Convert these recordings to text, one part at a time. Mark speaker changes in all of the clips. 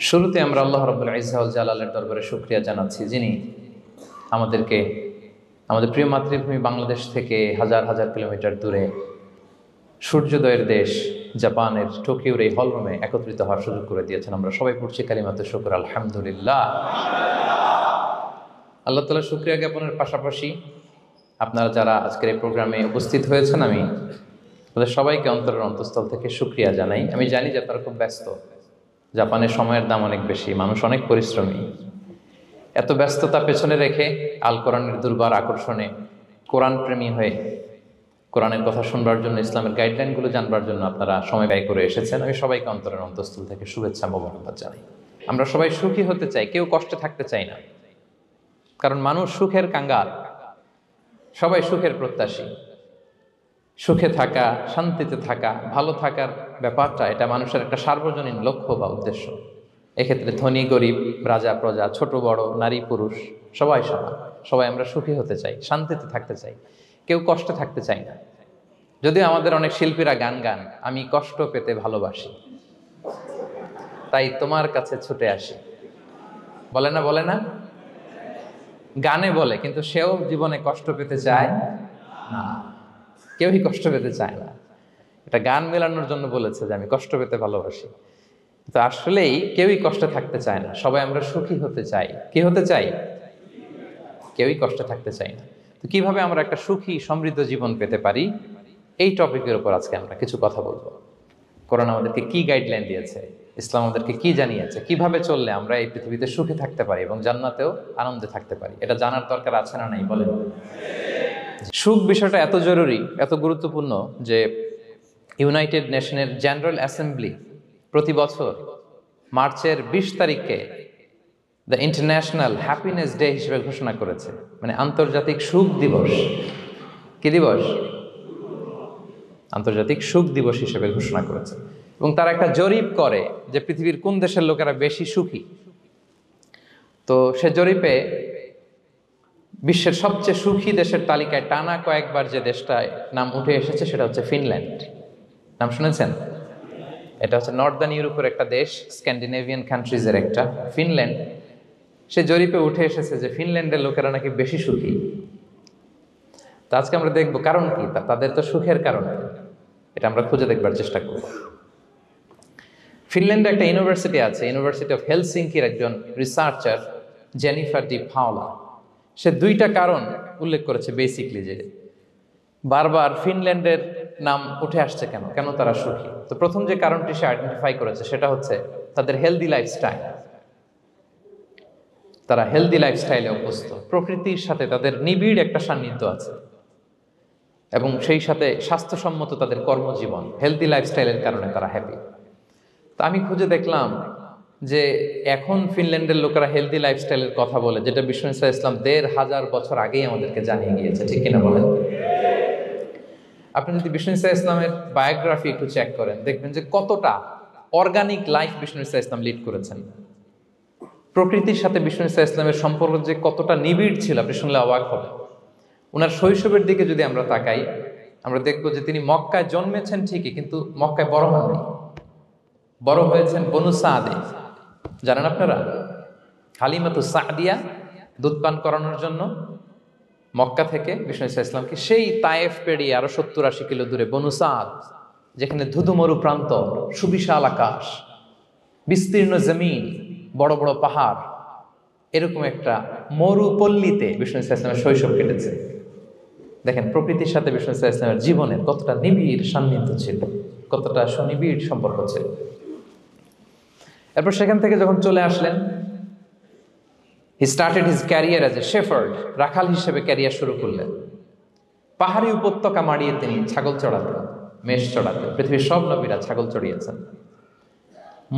Speaker 1: শুরুতে আমরা আল্লাহ রাব্বুল ইজ্জা ওয়াল জালালের দরবারে শুকরিয়া জানাচ্ছি, যিনি আমাদেরকে আমাদের প্রিয় মাতৃভূমি বাংলাদেশ থেকে হাজার হাজার কিলোমিটার দূরে সূর্যোদয়ের দেশ জাপানের টোকিওর এই হলরুমে একত্রিত হওয়ার সুযোগ করে দিয়েছেন। আমরা সবাই পড়ছি কালিমাতুশ শুকর, আলহামদুলিল্লাহ। আল্লাহ তাআলার শুকরিয়া জ্ঞাপনের পাশাপাশি আপনারা যারা আজকের এই প্রোগ্রামে উপস্থিত হয়েছেন, আমি তাদের সবাইকে অন্তরের অন্তঃস্থল থেকে শুকরিয়া জানাই। আমি জানি যে আপনারা খুব ব্যস্ত, জাপানের সময়ের দাম অনেক বেশি, মানুষ অনেক পরিশ্রমী। এত ব্যস্ততা পেছনে রেখে আল কোরআনের দুর্বার আকর্ষণে কোরআন প্রেমী হয়ে কোরআনের কথা শুনবার জন্য, ইসলামের গাইডলাইনগুলো জানবার জন্য আপনারা সময় ব্যয় করে এসেছেন। আমি সবাইকে অন্তরের অন্তঃস্থল থেকে শুভেচ্ছা মোবারকবাদ জানাই। আমরা সবাই সুখী হতে চাই, কেউ কষ্টে থাকতে চাই না, কারণ মানুষ সুখের কাঙ্গাল, সবাই সুখের প্রত্যাশী। সুখে থাকা, শান্তিতে থাকা, ভালো থাকার ব্যাপারটা এটা মানুষের একটা সার্বজনীন লক্ষ্য বা উদ্দেশ্য। এক্ষেত্রে ধনী গরিব, রাজা প্রজা, ছোট বড়, নারী পুরুষ সবাই সমান। সবাই আমরা সুখী হতে চাই, শান্তিতে থাকতে চাই, কেউ কষ্টে থাকতে চাই না। যদিও আমাদের অনেক শিল্পীরা গান গান, আমি কষ্ট পেতে ভালোবাসি, তাই তোমার কাছে ছুটে আসি, বলে না? বলে না? গানে বলে, কিন্তু সেও জীবনে কষ্ট পেতে চায় না। কেউই কষ্ট পেতে চায় না। এটা গান মেলানোর জন্য বলেছে যে আমি কষ্ট পেতে ভালোবাসি, তো আসলেই কেউই কষ্টে থাকতে চায় না। সবাই আমরা সুখী হতে চাই। কি হতে চাই? কেউই কষ্টে থাকতে চাই না। তো কিভাবে আমরা একটা সুখী সমৃদ্ধ জীবন পেতে পারি, এই টপিকের উপর আজকে আমরা কিছু কথা বলবো। কোরআন আমাদেরকে কি গাইডলাইন দিয়েছে, ইসলাম আমাদেরকে কি জানিয়েছে, কিভাবে চললে আমরা এই পৃথিবীতে সুখে থাকতে পারি এবং জান্নাতেও আনন্দে থাকতে পারি, এটা জানার দরকার আছে না নাই? বলেন। সুখ বিষয়টা এত জরুরি, এত গুরুত্বপূর্ণ যে ইউনাইটেড নেশনের জেনারেল অ্যাসেম্বলি প্রতি বছর মার্চের 20 তারিখকে দ্য ইন্টারন্যাশনাল হ্যাপিনেস ডে হিসেবে ঘোষণা করেছে, মানে আন্তর্জাতিক সুখ দিবস। কি দিবস? আন্তর্জাতিক সুখ দিবস হিসেবে ঘোষণা করেছে। এবং তারা একটা জরিপ করে যে পৃথিবীর কোন দেশের লোকেরা বেশি সুখী। তো সে জরিপে বিশ্বের সবচেয়ে সুখী দেশের তালিকায় টানা কয়েকবার যে দেশটায় নাম উঠে এসেছে সেটা হচ্ছে ফিনল্যান্ড। নাম শুনেছেন? এটা হচ্ছে নর্দার্ন ইউরোপের একটা দেশ, স্ক্যান্ডিনেভিয়ান কান্ট্রিজের একটা, ফিনল্যান্ড। সে জরিপে উঠে এসেছে যে ফিনল্যান্ডের লোকেরা নাকি বেশি সুখী। তো আজকে আমরা দেখবো কারণ কি, তাদের তো সুখের কারণ এটা আমরা খুঁজে দেখবার চেষ্টা করব। ফিনল্যান্ডে একটা ইউনিভার্সিটি আছে, ইউনিভার্সিটি অফ হেলসিঙ্কির একজন রিসার্চার জেনিফার ডি পাওলা, সে 2টা কারণ উল্লেখ করেছে বেসিকলি, যে বারবার ফিনল্যান্ডের নাম উঠে আসছে কেন, কেন তারা সুখী। তো প্রথম যে কারণটি সে আইডেন্টিফাই করেছে সেটা হচ্ছে তাদের হেলদি লাইফস্টাইল। তারা হেলদি লাইফস্টাইলে অভ্যস্ত, প্রকৃতির সাথে তাদের নিবিড় একটা সান্নিধ্য আছে এবং সেই সাথে স্বাস্থ্যসম্মত তাদের কর্মজীবন। হেলদি লাইফস্টাইলের কারণে তারা হ্যাপি। তো আমি খুঁজে দেখলাম যে এখন ফিনল্যান্ডের লোকেরা হেলদি লাইফস্টাইলের কথা বলে, যেটা বিষ্ণু ইসলাম 1500 বছর আগেই আমাদেরকে জানিয়ে গিয়েছে, ঠিক কিনা বলেন? আপনি যদি বিষ্ণু ইসলামের বায়োগ্রাফি একটু চেক করেন, দেখবেন যে কতটা অর্গানিক লাইফ বিষ্ণু ইসলাম লিড করেছেন। প্রকৃতির সাথে বিষ্ণু ইসলামের সম্পর্ক যে কতটা নিবিড় ছিল, আপনি শুনলে অবাক হবেন। ওনার শৈশবের দিকে যদি আমরা তাকাই, আমরা দেখবো যে তিনি মক্কায় জন্মেছেন ঠিকই, কিন্তু মক্কায় বড় হননি। বড় হয়েছেন বনু সাদে। জানেন আপনারা? হালিমাতু সাদিয়া দুধ পান করানোর জন্য মক্কা থেকে বিষ্ণু ইসলামকে সেই তায়েফ পেরিয়ে আরো 70-80 কিলো দূরে বনু সাদ, যেখানে ধুধুমরু প্রান্ত, সুবিশাল আকাশ, বিস্তীর্ণ জমিন, বড় বড় পাহাড়, এরকম একটা মরুপল্লীতে বিষ্ণু ইসলামের শৈশব কেটেছে। দেখেন প্রকৃতির সাথে বিষ্ণু ইসলামের জীবনের কতটা নিবিড় সান্নিধ্য ছিল, কতটা সুনিবিড় সম্পর্ক ছিল। এরপর সেখান থেকে যখন চলে আসলেন, he started his career as a shepherd, রাখাল হিসেবে ক্যারিয়ার শুরু করলেন। পাহাড়ি উপত্যকা মাড়িয়ে তিনি ছাগল চড়াতেন, মেষ চড়াতেন। পৃথিবীর সব নবীরা ছাগল চড়িয়েছেন।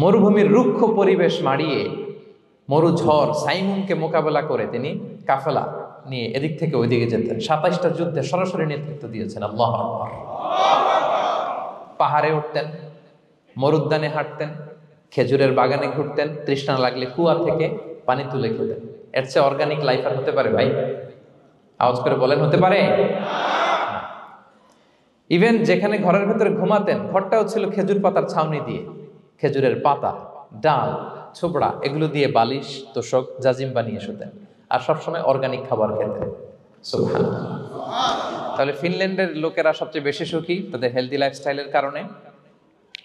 Speaker 1: মরুভূমির রুক্ষ পরিবেশ মাড়িয়ে মরু ঝড় সাইমুনকে মোকাবেলা করে তিনি কাফেলা নিয়ে এদিক থেকে ওইদিকে যেতেন। 27টা যুদ্ধে সরাসরি নেতৃত্ব দিয়েছেন। আল্লাহু আকবার। পাহাড়ে উঠতেন, মরুদ্যানে হাঁটতেন, খেজুরের বাগানে ঘুরতেন, তৃষ্ণা লাগলে কুয়া থেকে পানি তুলে খেতেন। এর চেয়ে অর্গানিক লাইফ আর হতে পারে ভাই? আওয়াজ করে বলেন, হতে পারে? ইভেন যেখানে ঘরের ভেতরে ঘুমাতেন, ঘরটাও ছিল খেজুর পাতার ছাউনি দিয়ে, খেজুরের পাতা, ডাল, ছোবড়া এগুলো দিয়ে বালিশ তোষক জাজিম বানিয়ে শুতেন, আর সবসময় অর্গানিক খাবার খেতেন। সুবহানাল্লাহ। তাহলে ফিনল্যান্ডের লোকেরা সবচেয়ে বেশি সুখী তাদের হেলদি লাইফস্টাইলের কারণে,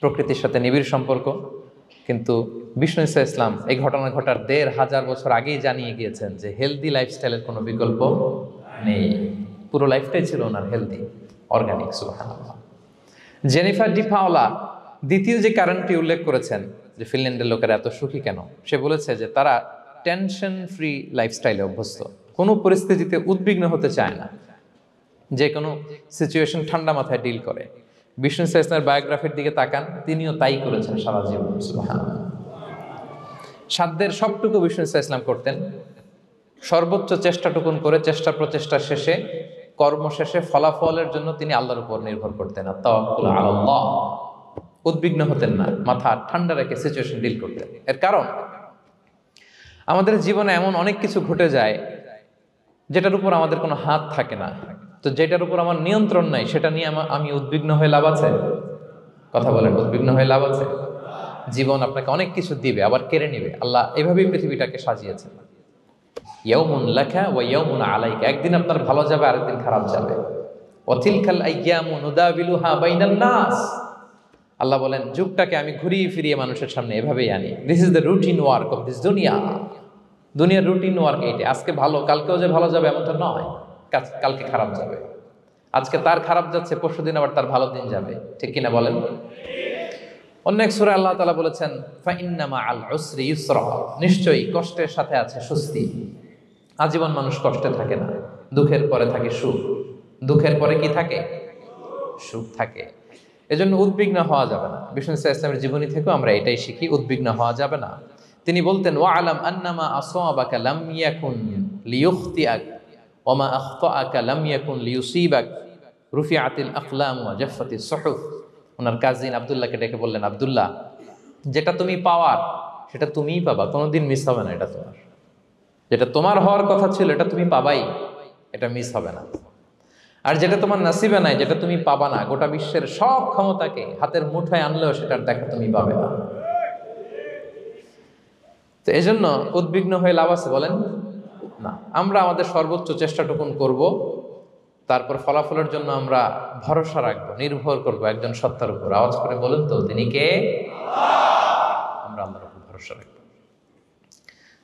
Speaker 1: প্রকৃতির সাথে নিবিড় সম্পর্ক। কিন্তু বিষ্ণু ঈসা ইসলাম এই ঘটনা ঘটার ১৫০০ বছর আগেই জানিয়ে গিয়েছেন যে হেলদি লাইফস্টাইলের কোনো বিকল্প নেই। পুরো লাইফটাই ছিল ওনার হেলদি, অর্গানিক। সুবহানাল্লাহ। জেনিফার ডি পাওলা দ্বিতীয় যে কারণটি উল্লেখ করেছেন যে ফিনল্যান্ডের লোকেরা এত সুখী কেন, সে বলেছে যে তারা টেনশন ফ্রি লাইফস্টাইলে অভ্যস্ত, কোনো পরিস্থিতিতে উদ্বিগ্ন হতে চায় না, যে কোনো সিচুয়েশন ঠান্ডা মাথায় ডিল করে। বিষ্ণু ঈসা ইসলামের বায়োগ্রাফির দিকে তাকান, তিনিও তাই করেছেন সারা জীবন। সুবহানাল্লাহ। সাধ্যের সবটুকু বিষ্ণু ঈসা ইসলাম করতেন, সর্বোচ্চ চেষ্টাটুকুন করে চেষ্টা প্রচেষ্টা শেষে, কর্ম শেষে ফলাফলের জন্য তিনি আল্লাহর উপর নির্ভর করতেন। আর তাওয়াক্কুল আলাল্লাহ, উদ্বিগ্ন হতেন না, মাথা ঠান্ডা রেখে সিচুয়েশন ডিল করতেন। এর কারণ আমাদের জীবনে এমন অনেক কিছু ঘটে যায় যেটার উপর আমাদের কোনো হাত থাকে না, তো যেটার উপর আমার নিয়ন্ত্রণ নাই সেটা নিয়ে আমি উদ্বিগ্ন হয়ে লাভ আছে? কথা বলেন, উদ্বিগ্ন হয়ে লাভ আছে? জীবন আপনাকে অনেক কিছু দিবে, আবার কেড়ে নিবে। আল্লাহ এভাবেই পৃথিবীটাকে সাজিয়েছেন। ইয়াউমুন লাকা ওয়া ইয়াউমুন আলাইকা, একদিন আপনার ভালো যাবে, আরেকদিন খারাপ যাবে। ওয়া তিলকাল আইয়ামু নুদাবিলুহা বাইনান নাস, আল্লাহ বলেন যুগটাকে আমি ঘুরিয়ে ফিরিয়ে মানুষের সামনে এভাবেই আনি। This is the routine work of this দুনিয়া। দুনিয়ার রুটিন ওয়ার্ক এইটা। আজকে ভালো, কালকেও যে ভালো যাবে এমনটা নয়, কালকে খারাপ যাবে। আজকে তার খারাপ যাচ্ছে, পরশুদিন আবার তার ভালো দিন যাবে, ঠিক কিনা বলেন? অন্য এক সূরায় আল্লাহ তাআলা বলেছেন ফাইন্না মাআল উসরি ইউসরা, নিশ্চয়ই কষ্টের সাথে আছে স্বস্তি। আজীবন মানুষ কষ্টে থাকে না, দুঃখের পরে থাকে সুখ। দুঃখের পরে কি থাকে? সুখ থাকে। এজন্য উদ্বিগ্ন হওয়া যাবে না। বিষ্ণু ঈসা ইসলামের জীবনী থেকেও আমরা এটাই শিখি, উদ্বিগ্ন হওয়া যাবে না। তিনি বলতেন ওয়া আলাম আন্নামা আসাবাকা লাম ইয়াকুন লিয়ুখতিআক ওয়া মা আখতাআকা লাম ইয়াকুন লিয়ুসিবাক রুফিআতিল আকলাম ওয়া জাফফাতিস সুহুফ। ওনার কাজিন আব্দুল্লাহকে ডেকে বললেন, আব্দুল্লাহ, যেটা তুমি পাওয়ার সেটা তুমিই পাবা, কোনোদিন মিস হবে না। এটা তোমার, যেটা তোমার হওয়ার কথা ছিল এটা তুমি পাবাই, এটা মিস হবে না। আর যেটা তোমার নসিবে নাই, যেটা তুমি পাবা না, গোটা বিশ্বের সব ক্ষমতাকে হাতের মুঠোয় আনলেও সেটার দেখা তুমি পাবে না। তো এই জন্য উদ্বিগ্ন হয়ে লাভ আছে বলেন না। আমরা আমাদের সর্বোচ্চ চেষ্টাটুকুন করব, তারপর ফলাফলের জন্য আমরা ভরসা রাখবো, নির্ভর করব একজন সত্তার উপর। আওয়াজ করে বলুন তো, তিনি কে? আমরা আল্লাহর উপর ভরসা রাখবো।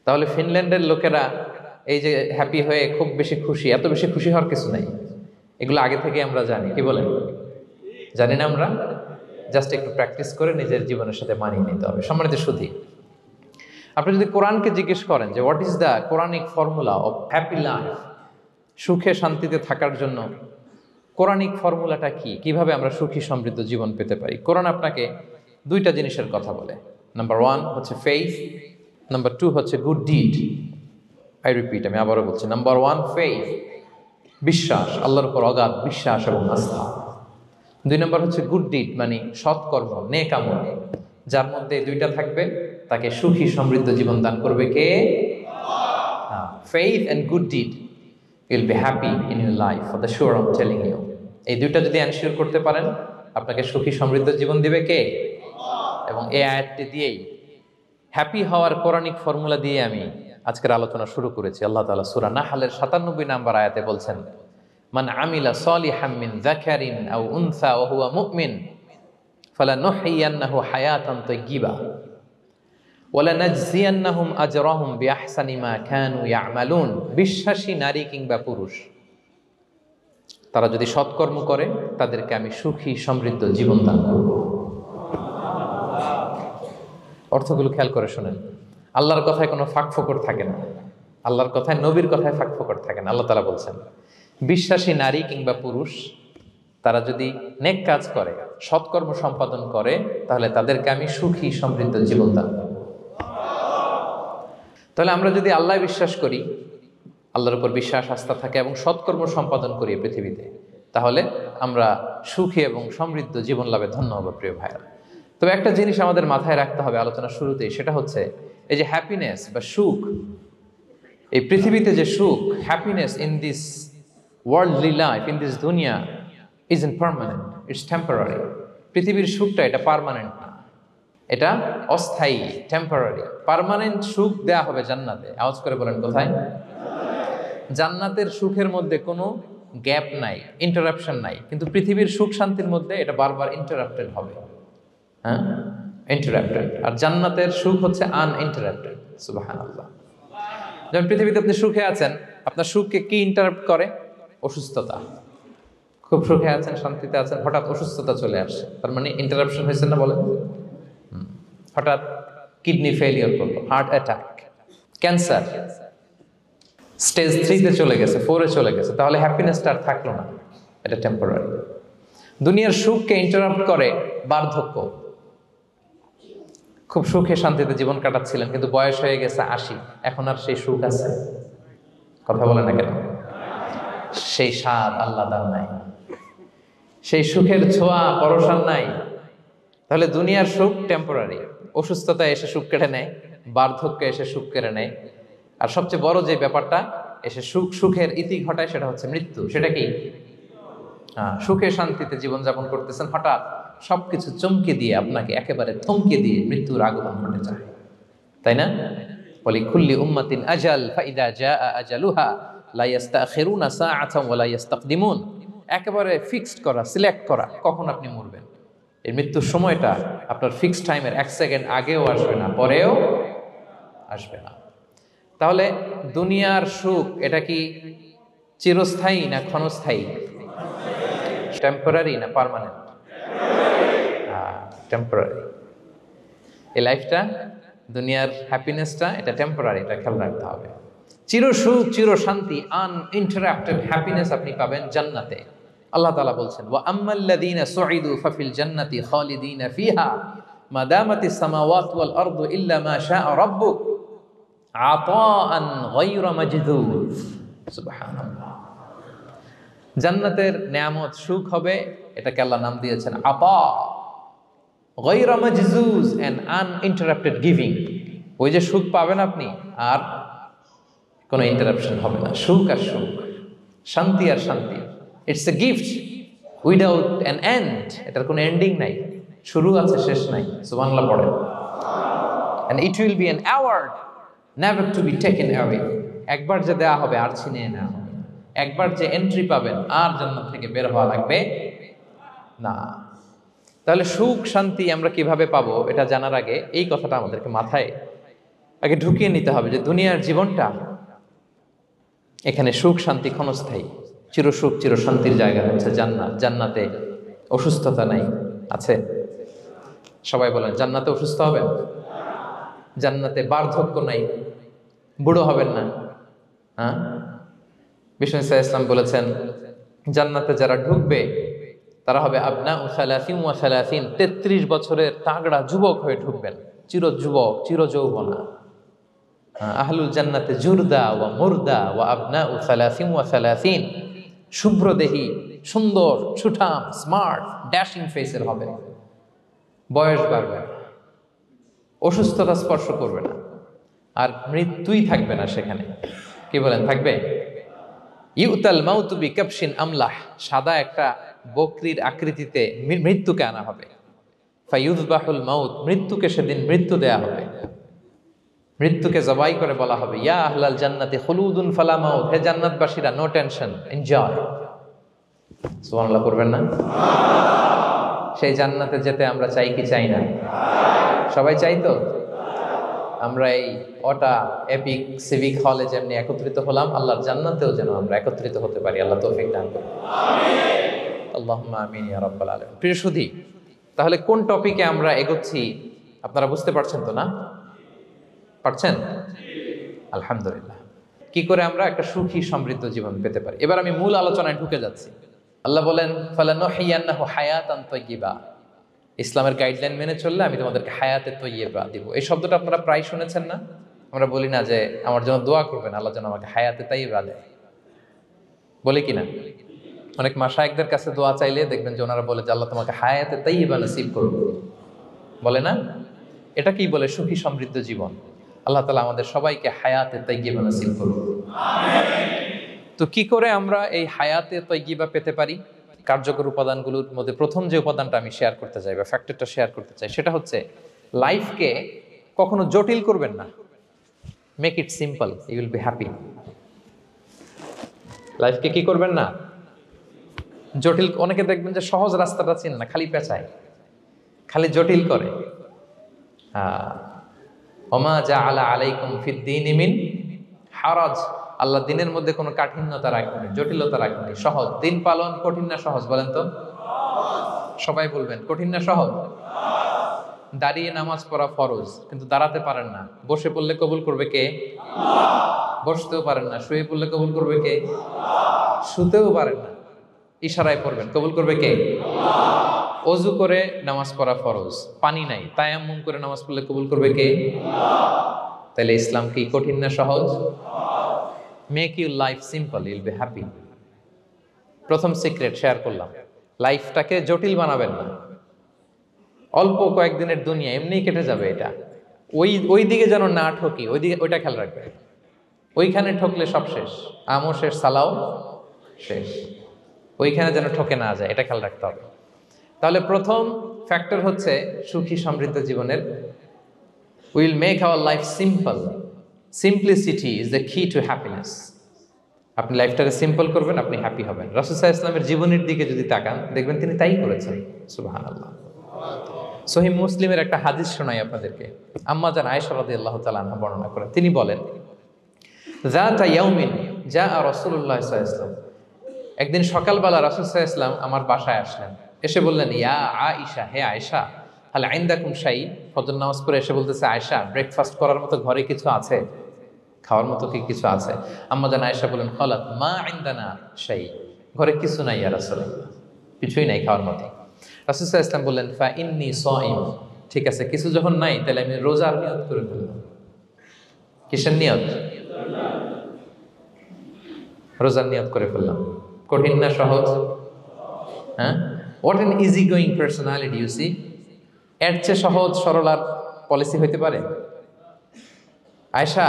Speaker 1: তাহলে ফিনল্যান্ডের লোকেরা এই যে হ্যাপি হয়ে খুব বেশি খুশি, এত বেশি খুশি হওয়ার কিছু নাই। এগুলো আগে থেকে আমরা জানি, কি বলেন? জানি না আমরা? জাস্ট একটু প্র্যাকটিস করে নিজের জীবনের সাথে মানিয়ে নিতে হবে। সম্মানিত সুধী, আপনি যদি কোরআনকে জিজ্ঞেস করেন যে what is the Quranic formula of happy life, সুখে শান্তিতে থাকার জন্য কোরআনিক ফর্মুলাটা কি, কিভাবে আমরা সুখী সমৃদ্ধ জীবন পেতে পারি, কোরআন আপনাকে দুইটা জিনিসের কথা বলে। নাম্বার 1 হচ্ছে ফেইথ, নাম্বার 2 হচ্ছে গুড ডিড। আই রিপিট, আমি আবারও বলছি, নাম্বার 1 ফেইথ, বিশ্বাস, আল্লাহর উপর অগাধ বিশ্বাস এবং আস্থা। 2 নম্বর হচ্ছে গুড ডিড, মানে সৎকর্ম, নেক আমল। যার মধ্যে দুইটা থাকবে তাকে সুখী সমৃদ্ধ জীবন দান করবে কে? Faith and good deed, you will be happy in your life for the sure, I am telling you. এই দুইটা যদি এনশিওর করতে পারেন, আপনাকে সুখী সমৃদ্ধ জীবন দিবে কে? এবং এই আয়াতটি দিয়েই, হ্যাপি হওয়ার কোরআনিক ফর্মুলা দিয়ে আমি আজকের আলোচনা শুরু করেছি। আল্লাহ তাআলা সূরা নাহলের ৯৭ নম্বর আয়াতে বলছেন, মান আমিলা সলিহাম মিন যাকারিন আও উনসা ওয়া হুয়া মুমিন ফালানুহইয়ান্নাহু হায়াতান তাইয়্যিবা ওয়া লানাজজিয়ান্নাহুম আজরাহুম বিআহসানি মা কানু ইয়ামালুন। বিশ্বাসী নারী কিংবা পুরুষ, তারা যদি সৎকর্ম করে তাদেরকে আমি সুখী সমৃদ্ধ জীবন দান করব। অর্থগুলো খেয়াল করে শোনেন। আল্লাহর কথায় কোনো ফাঁকফোকর থাকে না, আল্লাহর কথায়, নবীর কথায় ফাঁকফোকর থাকে না। আল্লাহ তাআলা বলছেন বিশ্বাসী নারী কিংবা পুরুষ তারা যদি নেক কাজ করে, সৎকর্ম সম্পাদন করে, তাহলে তাদেরকে আমি সুখী সমৃদ্ধ জীবন দান করব। তাহলে আমরা যদি আল্লাহ বিশ্বাস করি, আল্লাহর উপর বিশ্বাস আস্থা থাকে এবং সৎকর্ম সম্পাদন করি পৃথিবীতে, তাহলে আমরা সুখী এবং সমৃদ্ধ জীবন লাভে ধন্য হব প্রিয় ভাইরা। তবে একটা জিনিস আমাদের মাথায় রাখতে হবে আলোচনার শুরুতেই, সেটা হচ্ছে এই যে হ্যাপিনেস বা সুখ, এই পৃথিবীতে যে সুখ, happiness in this worldly life, in this দুনিয়া is in permanent, it's temporary. পৃথিবীর সুখটা এটা পার্মানেন্ট না, এটা অস্থায়ী, টেম্পোরারি। পার্মানেন্ট সুখ দেয়া হবে জান্নাতে। আওয়াজ করে বলেন কোথায়? জান্নাতের সুখের মধ্যে কোনো গ্যাপ নাই, ইন্টারাপশন নাই। কিন্তু পৃথিবীর সুখ শান্তির মধ্যে এটা বারবার ইন্টারাপ্টেড হবে। হ্যাঁ, ইন্টারাপ্টেড। আর জান্নাতের সুখ হচ্ছে আনইন্টারাপ্টেড। সুবহানাল্লাহ। যেমন পৃথিবীতে আপনি সুখে আছেন, আপনার সুখকে কি ইন্টারাপ্ট করে? অসুস্থতা। খুব সুখে আছেন, শান্তিতে আছেন, হঠাৎ অসুস্থতা চলে আসছে, তার মানে ইন্টারাপশন হয়েছে না বলেন? হঠাৎ কিডনি ফেলিওর করলো, হার্ট অ্যাটাক, ক্যান্সার স্টেজ 3-তে চলে গেছে, 4-এ চলে গেছে, তাহলে হ্যাপিনেসটা আর থাকলো না। এটা টেম্পোরারি। দুনিয়ার সুখকে ইন্টারাপ্ট করে বার্ধক্য। খুব সুখে শান্তিতে জীবন কাটাচ্ছিলেন, কিন্তু বয়স হয়ে গেছে 80, এখন আর সেই সুখ আছে? কথা বলে না কেন? সেই স্বাদ আল্লাহর নাই, সেই সুখের ছোঁয়া পরশান নাই। তাহলে দুনিয়ার সুখ টেম্পোরারি। অসুস্থতা এসে সুখ কেড়ে নেয়, বার্ধক্য এসে সুখ কেড়ে নেয়, আর সবচেয়ে বড় যে ব্যাপারটা এসে সুখের ইতি ঘটায় সেটা হচ্ছে মৃত্যু। সেটা কি? সুখে শান্তিতে জীবনযাপন করতেছেন, হঠাৎ সবকিছু চমকে দিয়ে, আপনাকে একেবারে থমকে দিয়ে মৃত্যুর আগমন ঘটে যায়, তাই না? ওয়ালিকুল্লি উম্মাতিন আজাল ফাইদা জাআ আজালুহা লা ইস্তাখিরুনা সাআতান ওয়া লা ইস্তাকদিমুন। একেবারে ফিক্সড করা, সিলেক্ট করা কখন আপনি মরবেন। এই মৃত্যুর সময়টা আপনার ফিক্সড টাইমের 1 সেকেন্ড আগেও আসবে না, পরেও আসবে না। তাহলে দুনিয়ার সুখ এটা কি চিরস্থায়ী না ক্ষণস্থায়ী? টেম্পোরারি না পার্মানেন্ট? টেম্পোরারি। এই লাইফটা, দুনিয়ার হ্যাপিনেসটা, এটা টেম্পোরারি, এটা খেয়াল রাখতে হবে। চির সুখ, চির শান্তি, আনইন্টারাপ্টেড হ্যাপিনেস আপনি পাবেন জান্নাতে। আল্লাহ তাআলা বলছেন, ওয়া আম্মাল্লাযীনা সুঈদু ফাফিল জান্নাতি খালিদিনা ফিহা মা দামাতিস সামাওয়াতু ওয়াল আরদু ইল্লা মা শাআ রাব্বুক আতাআন গায়রা মাজদুদ। সুবহানাল্লাহ। জান্নাতের নেয়ামত, সুখ হবে, এটাকে আল্লাহ নাম দিয়েছেন আতা, গায়রা মাজজুজ, এন্ড আনইন্টারাপ্টেড গিভিং। ওই যে সুখ পাবেন আপনি, আর কোনো ইন্টারাপশন হবে না। সুখ আর সুখ, শান্তি আর শান্তি। It's a gift without an end. এটার কোনো এন্ডিং নাই, শুরু আছে শেষ নাই। সুবহানাল্লাহ পড়েন। And it will be an award never to be taken away. একবার যে দেওয়া হবে আর ছিনিয়ে নেওয়া হবে। একবার যে এন্ট্রি পাবেন আর জান্নাত থেকে বের হওয়া লাগবে না। তাহলে সুখ শান্তি আমরা কিভাবে পাবো, এটা জানার আগে এই কথাটা আমাদেরকে মাথায় আগে ঢুকিয়ে নিতে হবে যে দুনিয়ার জীবনটা, এখানে সুখ শান্তি ক্ষণস্থায়ী। চির সুখ চির শান্তির জায়গা হচ্ছে জান্নাত। জান্নাতে অসুস্থতা নাই, আছে? সবাই বলেন, জান্নাতে অসুস্থ হবেন? জান্নাতে বার্ধক্য নাই, বুড়ো হবেন না। হ্যাঁ, বিষ্ণু ইসলাম বলেছেন, জান্নাতে যারা ঢুকবে তারা হবে আবনাউ সালাসিন ওয়া সালাসিন, 33 বছরের তাগড়া যুবক হয়ে ঢুকবেন, চির যুবক, চির যৌবনা। আহলুল জান্নাতে জুরদা ওয়া মুরদা ওয়া আবনাউ সালাসিন ওয়া সালাসিন, শুভ্রদেহী, সুন্দর, সুঠাম, স্মার্ট, ড্যাশিং ফেসের হবে। বয়স বাড়বে না, অসুস্থতা স্পর্শ করবে না, আর মৃত্যুই থাকবে না সেখানে। কি বলেন, থাকবে? ইউতাল মাউতু বিকাবশিন আমলাহ, সাদা একটা বকরির আকৃতিতে মৃত্যুকে আনা হবে। ফায়ুযবাহুল মাউত, মৃত্যুকে সেদিন মৃত্যু দেয়া হবে। মৃত্যুকে জবাই করে বলা হবে, ইয়া আহলাল জান্নাতি খুলুদুন ফালা মাউত, হে জান্নাতবাসীরা, নো টেনশন, এনজয়। সুবহানাল্লাহ করবেন না? সেই জান্নাতে যেতে আমরা চাই কি চাই না? সবাই চাই তো? আমরা এই ওটা এপিক সিভিক হলে যেমনি একত্রিত হলাম, আল্লাহর জান্নাতেও যেন আমরা একত্রিত হতে পারি। আল্লাহ তৌফিক দান করুন। আমিন। আল্লাহুম্মা আমিন ইয়া রাব্বাল আলামিন। প্রিয় সুধী, তাহলে কোন টপিকে আমরা এগোচ্ছি আপনারা বুঝতে পারছেন তো না? পারছেন? আলহামদুলিল্লাহ। কি করে আমরা একটা সুখী সমৃদ্ধ জীবন পেতে পারি, এবার আমি মূল আলোচনায় ঢুকে যাচ্ছি। আল্লাহ বলেন, ফালানুহিয়ান্নাহু হায়াতান তাইয়্যিবা, ইসলামের গাইডলাইন মেনে চললে আমি তোমাদেরকে হায়াতে তৈয়্যিবা দিব। এই শব্দটা আপনারা প্রায় শুনেছেন না? আমরা বলি না যে আমার জন্য দোয়া করবেন, আল্লাহ যেন আমাকে হায়াতে তৈয়্যিবা দেয়, বলি কিনা? অনেক মাশায়েখদের কাছে দোয়া চাইলে দেখবেন যে ওনারা বলে যে আল্লাহ তোমাকে হায়াতে তৈয়্যিবা নসিব করুন, বলে না? এটা কি বলে? সুখী সমৃদ্ধ জীবন। আল্লাহ তাআলা আমাদের সবাইকে হায়াতে তৈয়্যিবা নসিব করুন। তো কি করে আমরা এই হায়াতে তৈয়্যিবা পেতে পারি? কার্যকর উপাদানগুলোর মধ্যে প্রথম যে উপাদানটা আমি শেয়ার করতে চাই বা ফ্যাক্টরটা শেয়ার করতে চাই, সেটা হচ্ছে লাইফকে কখনো জটিল করবেন না, make it simple, you will be happy. লাইফকে কি করবেন না, জটিল। অনেকে দেখবেন যে সহজ রাস্তাটা চিনে না, খালি পেঁচায়, খালি জটিল করে। ওমা জাআলা আলাইকুম ফিদ্দীনি মিন হারাজ, আল্লাহ দিনের মধ্যে কোনো কাঠিন্যতা রাখেনি, জটিলতা রাখেনি, সহজ। দিন পালন কঠিন না সহজ বলেন তো? সবাই বলবেন কঠিন না সহজ? দাঁড়িয়ে নামাজ পড়া ফরজ, কিন্তু দাঁড়াতে পারেন না। বসে পড়লে কবুল করবে কে? বসতেও পারেন না। শুয়ে পড়লে কবুল করবে কে? শুতেও পারেন না, ইশারায় পড়বেন, কবুল করবে কে? অজু করে নামাজ পড়া ফরজ, পানি নাই, তায়াম্মুম করে নামাজ পড়লে কবুল করবে কে? তাহলে ইসলাম কি কঠিন না সহজ? Make your life simple, Yule be happy. প্রথম সিক্রেট শেয়ার করলাম, লাইফটাকে জটিল বানাবেন না। অল্প কয়েকদিনের দুনিয়া, এমনিই কেটে যাবে। এটা ওই দিকে যেন না ঠকি, ওইটা খেয়াল রাখবে। ওইখানে ঠকলে সব শেষ, আমও শেষ, সালাও শেষ। ওইখানে যেন ঠকে না যায়, এটা খেয়াল রাখতে হবে। তাহলে প্রথম ফ্যাক্টর হচ্ছে সুখী সমৃদ্ধ জীবনের, will make our life simple. Simplicity is the key to happiness. আপনি লাইফটাকে সিম্পল করবেন, আপনি হ্যাপি হবেন। রাসূল সাল্লাল্লাহু আলাইহি ওয়াসাল্লামের জীবনের দিকে যদি তাকান, দেখবেন তিনি তাই করেছেন। সুবহানাল্লাহ। সহিহ মুসলিমের একটা হাদিস শোনাই আপনাদেরকে। আম্মা জান আয়েশা রাদিয়াল্লাহু তাআলা আনহা বর্ণনা করেন। তিনি বলেন, যাতা ইয়াউমিন জাআ রাসূলুল্লাহ সাল্লাল্লাহু আলাইহি ওয়াসাল্লাম, একদিন সকালবেলা রাসূল সাল্লাল্লাহু আলাইহি ওয়াসাল্লাম আমার বাসায় আসলেন। এসে বললেন, ইয়া আয়েশা, হে আয়েশা, হাল ইনদাকুম শাই। ফজর নামাজ পড়ে এসে বলতেছে, আয়েশা, ব্রেকফাস্ট করার মতো ঘরে কিছু আছে? খাওয়ার মতো কি কিছু আছে? আম্মা জান আয়েশা বলেন, ক্বালাত মা ইনদানা শাই, ঘরে কিছু নাই ইয়া রাসূলুল্লাহ, কিছুই নাই খাওয়ার মতো। রাসূল সাল্লাল্লাহু আলাইহি ওয়াসাল্লাম বললেন, ফা ইন্নী সাইম, ঠিক আছে, কিছু যখন নাই তাহলে আমি রোজার নিয়ত করে ফেললাম। কিসের নিয়ত? রোজার নিয়ত করে ফেললাম। কঠিন না সহজ? হ্যাঁ, what an easy going personality you see. এর চেয়ে সহজ সরল আর পলিসি হইতে পারে? আয়েশা,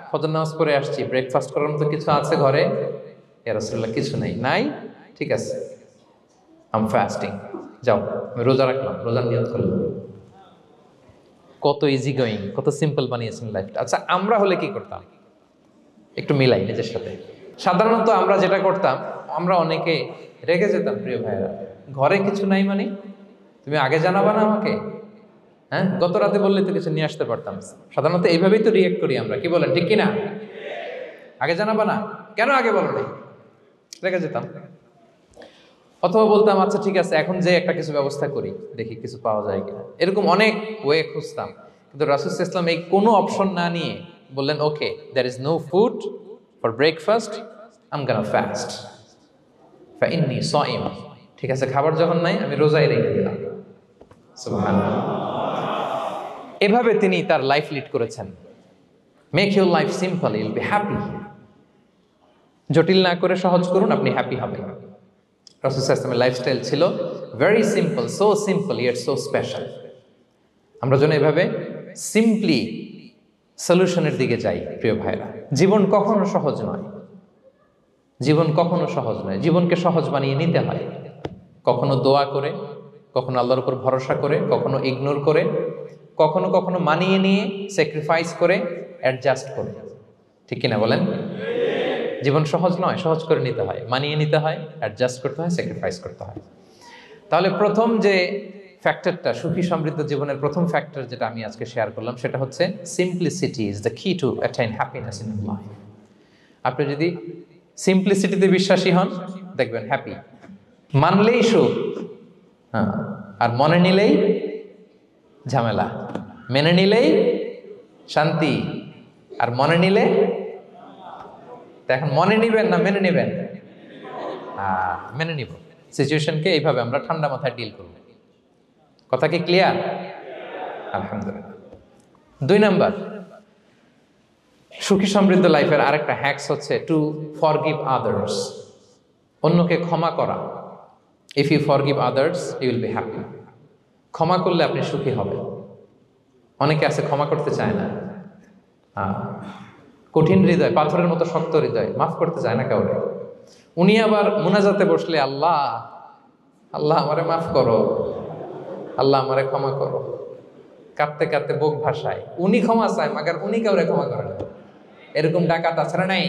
Speaker 1: ফজর নামাজ পড়ে আসছি, ব্রেকফাস্ট করার মতো কিছু আছে ঘরে? ইয়া রাসূলুল্লাহ, কিছু নাই। নাই, ঠিক আছে, আই এম ফাস্টিং, যাও আমি রোজা রাখলাম, রোজার নিয়ত করলাম। কত ইজি গোয়িং, কত সিম্পল বানিয়েছেন লাইফটা। আচ্ছা, আমরা হলে কি করতাম? একটু মিলাই নিজের সাথে। সাধারণত আমরা যেটা করতাম, আমরা অনেকে রেগে যেতাম। প্রিয় ভাইয়েরা, ঘরে কিছু নাই মানে তুমি আগে জানাবা না আমাকে? হ্যাঁ, গত রাতে বললে তো কিছু নিয়ে আসতে পারতাম। সাধারণত এইভাবেই তো রিয়েক্ট করি আমরা, কি বলেন, ঠিক কিনা? আগে জানাবা না, কেন আগে বলো নাই? রেগে যেতাম। অথবা বলতাম, আচ্ছা ঠিক আছে, এখন যে একটা কিছু ব্যবস্থা করি, দেখি কিছু পাওয়া যায় কিনা। এরকম অনেক ওয়ে খুঁজতাম। কিন্তু রাসূল সাল্লাল্লাহু আলাইহি ওয়াসাল্লাম এই কোনো অপশন না নিয়ে বললেন, okay, there is no food for breakfast, I am gonna fast, ফা ইন্নী সাইম, ঠিক আছে, খাবার যখন নাই আমি রোজাই রেখে দিলাম। সুবহানাল্লাহ। এভাবে তিনি তার লাইফ লিড করেছেন। Make your life simple, Yule be happy. জটিল না করে সহজ করুন, আপনি হ্যাপি হবেন। রাসূল সাল্লাল্লাহু আলাইহি ওয়াসাল্লামের লাইফস্টাইল ছিল very simple, so simple yet so special. আমরা যেন এভাবে সিম্পলি সলিউশনের দিকে যাই। প্রিয় ভাইরা, জীবন কখনো সহজ নয়, জীবন কখনো সহজ নয়। জীবনকে সহজ বানিয়ে নিতে হয়, কখনো দোয়া করে, কখনো আল্লাহর উপর ভরসা করে, কখনো ইগনোর করে, কখনো কখনো মানিয়ে নিয়ে, স্যাক্রিফাইস করে, অ্যাডজাস্ট করে। ঠিক কিনা বলেন? জীবন সহজ নয়, সহজ করে নিতে হয়, মানিয়ে নিতে হয়, অ্যাডজাস্ট করতে হয়, স্যাক্রিফাইস করতে হয়। তাহলে প্রথম যে ফ্যাক্টরটা, সুখী সমৃদ্ধ জীবনের প্রথম ফ্যাক্টর যেটা আমি আজকে শেয়ার করলাম, সেটা হচ্ছে simplicity is the key to attain happiness in life. আপনি যদি সিম্পলিসিটিতে বিশ্বাসী হন, দেখবেন হ্যাপি। মানলেই সুখ, হ্যাঁ, আর মনে নিলেই ঝামেলা। মেনে নিলেই শান্তি, আর মনে নিলে, এখন মনে নিবেন না মেনে নিবেন? মেনে নিব। সিচুয়েশনকে এইভাবে আমরা ঠান্ডা মাথায় ডিল করব। কথা কি ক্লিয়ার? আলহামদুলিল্লাহ। 2 নাম্বার, সুখী সমৃদ্ধ লাইফের আরেকটা হ্যাকস হচ্ছে টু ফরগিভ আদার্স। অন্যকে ক্ষমা করা। If you forgive others, you will be happy. ক্ষমা করলে আপনি সুখী হবেন। অনেকে আছে ক্ষমা করতে চায় না, কঠিন হৃদয়, পাথরের মতো শক্ত হৃদয়, মাফ করতে চায় না কাউরে। উনি আবার মুনাজাতে বসলে, আল্লাহ আল্লাহ আমারে মাফ করো, আল্লাহ আমারে ক্ষমা করো, কাঁদতে কাঁদতে বুক ভাসায়, উনি ক্ষমা চায় মাগার উনি কাউরে ক্ষমা করে না। এরকম ডাকাত আছে না নাই?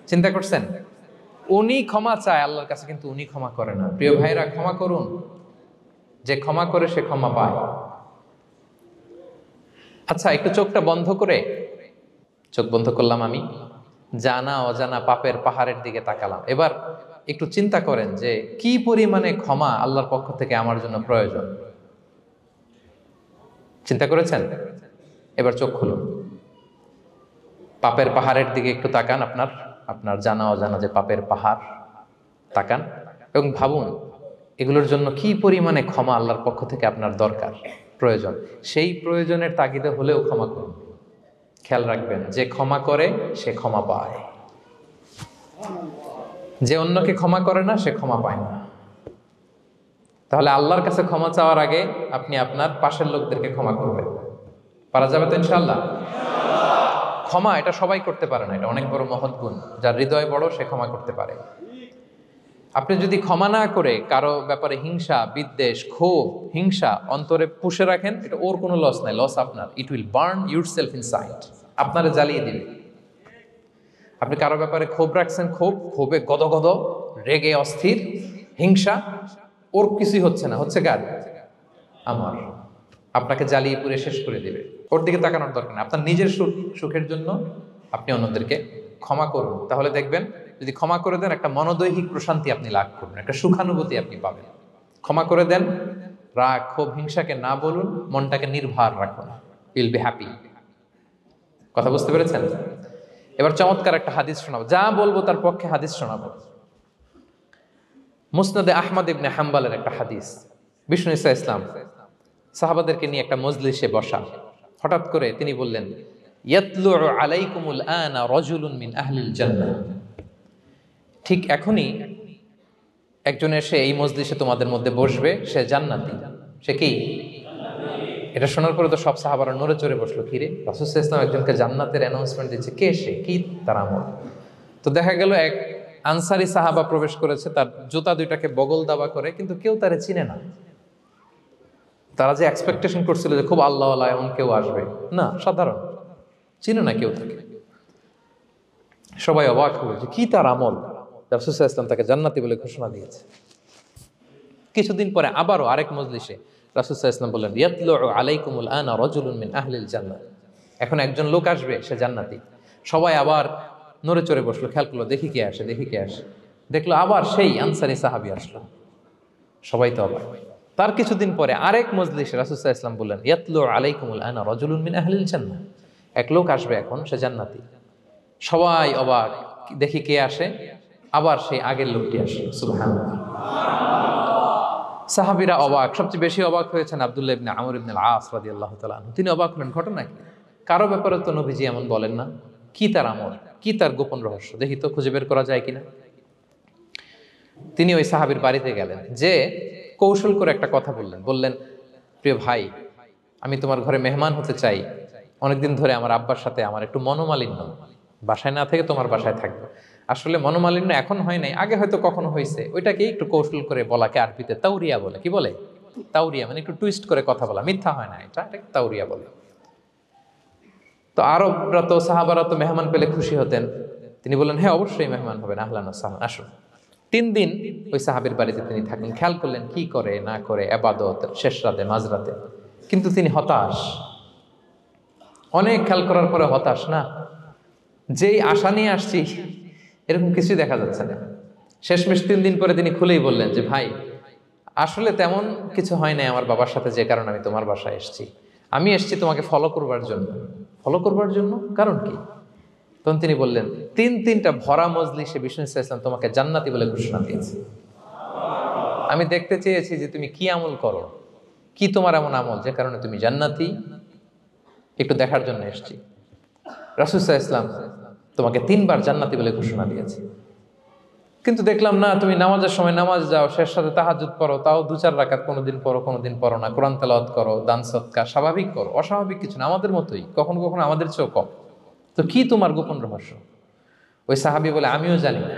Speaker 1: চিন্তা করছেন? উনি ক্ষমা চায় আল্লাহর কাছে, কিন্তু উনি ক্ষমা করে না। প্রিয় ভাইরা, ক্ষমা করুন। যে ক্ষমা করে সে ক্ষমা পায়। আচ্ছা, একটু চোখটা বন্ধ করে, চোখ বন্ধ করলাম আমি, জানা অজানা পাপের পাহাড়ের দিকে তাকালাম। এবার একটু চিন্তা করেন যে কি পরিমাণে ক্ষমা আল্লাহর পক্ষ থেকে আমার জন্য প্রয়োজন। চিন্তা করেছেন? এবার চোখ খুলুন, পাপের পাহাড়ের দিকে একটু তাকান। আপনার জানা অজানা যে পাপের পাহাড়, তাকান এবং ভাবুন এগুলোর জন্য কি পরিমাণে ক্ষমা আল্লাহর পক্ষ থেকে আপনার দরকার, প্রয়োজন। সেই প্রয়োজনের তাগিদে হলেও ক্ষমা করুন। খেয়াল রাখবেন, যে ক্ষমা করে সে ক্ষমা পায়, যে অন্যকে ক্ষমা করে না সে ক্ষমা পায় না। তাহলে আল্লাহর কাছে ক্ষমা চাওয়ার আগে আপনি আপনার পাশের লোকদেরকে ক্ষমা করবেন। পারা যাবে তো ইনশাআল্লাহ? ক্ষমা এটা সবাই করতে পারে না, এটা অনেক বড় মহৎ গুণ। যার হৃদয় বড় সে ক্ষমা করতে পারে। আপনি যদি ক্ষমা না করে কারো ব্যাপারে হিংসা, বিদ্বেষ, ক্ষোভ, হিংসা অন্তরে পুষে রাখেন, এটা ওর কোনো লস নাই, লস আপনার। It will burn yourself inside, আপনারে জ্বালিয়ে দিবে। আপনি কারো ব্যাপারে ক্ষোভ রাখছেন, ক্ষোভে গদগদ, রেগে অস্থির, হিংসা, ওর কিছুই হচ্ছে না, হচ্ছে কার? আমার। আপনাকে জ্বালিয়ে পুড়ে শেষ করে দিবে। ওর দিকে তাকানোর দরকার নেই। আপনার নিজের সুখের জন্য আপনি অন্যদেরকে ক্ষমা করুন। তাহলে দেখবেন, যদি ক্ষমা করে দেন, একটা মনোদৈহিক প্রশান্তি আপনি লাভ করবেন, একটা সুখানুভূতি আপনি পাবেন। ক্ষমা করে দেন, রাগ, ক্ষোভ, হিংসাকে না বলুন, মনটাকে নির্ভার রাখুন, উইল বি হ্যাপি। কথা বুঝতে পেরেছেন? এবার চমৎকার একটা হাদিস শোনাবো, যা বলবো তার পক্ষে হাদিস শোনাবো। মুসনাদে আহমদ ইবনে হাম্বালের একটা হাদিস। বিষ্ণু ঈসা ইসলাম সাহাবাদেরকে নিয়ে একটা মজলিসে বসা। হঠাৎ করে তিনি বললেন, ইয়াতলু আলাইকুমুল আনা রাজুলুন মিন আহলিল জান্নাহ। ঠিক এখনই একজন এসে এই মজলিসে তোমাদের মধ্যে বসবে, সে জান্নাতি। সে কি? এটা শোনার পরে তো সব সাহাবারা নড়ে চড়ে বসলো। কিরে, রাসূল সাল্লাল্লাহু আলাইহি ওয়াসাল্লাম একজনকে জান্নাতের অ্যানাউন্সমেন্ট দিচ্ছে, কে সে, কি তার আমল? তো দেখা গেল এক আনসারি সাহাবা প্রবেশ করেছে, তার জুতা দুইটাকে বগল দাবা করে, কিন্তু কেউ তারে চিনে না। তারা যে এক্সপেকটেশন করছিল যে খুব আল্লাহওয়ালা এমন কেউ আসবে, না, সাধারণ, চিনে না কেউ তাকে। সবাই অবাক হলো যে কি তার আমল, রাসূল সাল্লাল্লাহু আলাইহি ওয়াসাল্লাম তাকে জান্নাতি বলে ঘোষণা দিয়েছে। কিছুদিন পরে আবারও আরেক মজলিসে রাসূল সাল্লাল্লাহু আলাইহি ওয়াসাল্লাম বললেন, ইয়াতলু আলাইকুমুল আনা রাজুলুন মিন আহলিল জান্নাহ। এখন একজন লোক আসবে, সে জান্নাতি। সবাই আবার নড়ে চড়ে বসলো, খেয়াল করলো, দেখি কে আসে, দেখি কে আসে। দেখলো আবার সেই আনসারি সাহাবী আসলো। সবাই তো অবাক। তার কিছুদিন পরে আরেক মজলিসে রাসূল সাল্লাল্লাহু আলাইহি ওয়াসাল্লাম বললেন, ইয়াতলু আলাইকুমুল আনা রাজুলুন মিন আহলিল জান্নাহ। এক লোক আসবে এখন, সে জান্নাতি। সবাই অবাক, দেখি কে আসে, আবার সেই আগের লোকটি আসে। সুবহানাল্লাহ। সাহাবীরা অবাক, সবচেয়ে বেশি অবাক হয়েছেন আব্দুল্লাহ ইবনে আমর ইবনে আল-আস রাদিয়াল্লাহু তাআলা আনহু। তিনি অবাক হলেন, ঘটনা কি? কারো ব্যাপারে তো নবীজি এমন বলেন না, কি তার আমল, কি তার গোপন রহস্য, দেখি তো খুঁজে বের করা যায় কিনা। তিনি ওই সাহাবীর বাড়িতে গেলেন, যে কৌশল করে একটা কথা বললেন, প্রিয় ভাই, আমি তোমার ঘরে মেহমান হতে চাই। অনেকদিন ধরে আমার আব্বার সাথে আমার একটু মনোমালিন্য, বাসায় না থেকে তোমার বাসায় থাকবো। আসলে মনোমালিন্য এখন হয় নাই, আগে হয়তো কখনো হয়েছে। ওইটাকে একটু কৌশল করে বলাকে আরবিতে তাওরিয়া বলে। কি বলে? তাওরিয়া, মানে একটু টুইস্ট করে কথা বলা, মিথ্যা হয় না, এটাকে তাওরিয়া বলে। তো আরবরা তো, সাহাবারা তো মেহমান পেলে খুশি হতেন। তিনি বললেন, হ্যাঁ অবশ্যই মেহমান হবেন, আহলান ওয়া সাহলান, আসুন। 3 দিন ওই সাহাবীর বাড়িতে তিনি থাকলেন। খেয়াল করলেন কি করে না করে, ইবাদত, শেষ রাতে, মাঝরাতে। কিন্তু তিনি হতাশ। অনেক খেয়াল করার পরে হতাশ, না, যেই আশা নিয়ে আসছি এরকম কিছুই দেখা যাচ্ছে না। শেষমেশ 3 দিন পরে তিনি খুলেই বললেন যে, ভাই, আসলে তেমন কিছু হয় নাই আমার বাবার সাথে, যে কারণে আমি তোমার বাসায় এসেছি। আমি এসেছি তোমাকে ফলো করবার জন্য। ফলো করবার জন্য? কারণ কি? তখন তিনি বললেন, 3টা ভরা মজলিসে বিষ্ণু ইসলাম তোমাকে জান্নাতি বলে ঘোষণা দিয়েছে। আমি দেখতে চেয়েছি যে তুমি কি আমল করো, কি তোমার এমন আমল যে কারণে তুমি জান্নাতি, একটু দেখার জন্য এসেছি। রাসূল সাল্লাল্লাহু আলাইহি ওয়াসাল্লাম তোমাকে 3বার জান্নাতি বলে ঘোষণা দিয়েছে, কিন্তু দেখলাম না, তুমি নামাজের সময় নামাজ যাও, শেষ সাথে তাহাজ্জুদ পড়ো, তাও 2-4 রাকাত, কোনোদিন পড়ো কোনোদিন পড়ো না, কোরআন তেলাওয়াত করো, দান সদকা, স্বাভাবিক করো, অস্বাভাবিক কিছু না, আমাদের মতোই, কখনো কখনো আমাদের চেয়েও কম। তো কি তোমার গোপন রহস্য? ওই সাহাবী বলে, আমিও জানি না।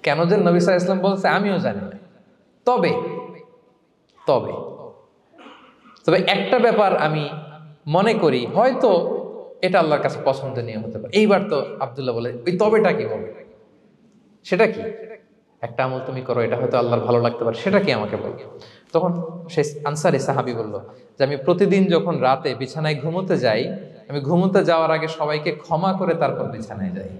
Speaker 1: কেন যে নবী সাল্লাল্লাহু আলাইহি ওয়াসাল্লাম বলছে আমিও জানি না। তবে তবে তবে একটা ব্যাপার আমি মনে করি, হয়তো এটা আল্লাহর কাছে পছন্দনীয় হতে পারে। এইবার তো আব্দুল্লাহ বলে, ওই তবেটা কি বলবে? সেটা কি? একটা আমল তুমি করো, এটা হয়তো আল্লাহর ভালো লাগতে পারে, সেটা কি আমাকে বলো। তখন সে আনসারী সাহাবী বলল যে আমি প্রতিদিন যখন রাতে বিছানায় ঘুমোতে যাই, আমি ঘুমোতে যাওয়ার আগে সবাইকে ক্ষমা করে তারপর বিছানায় যাই।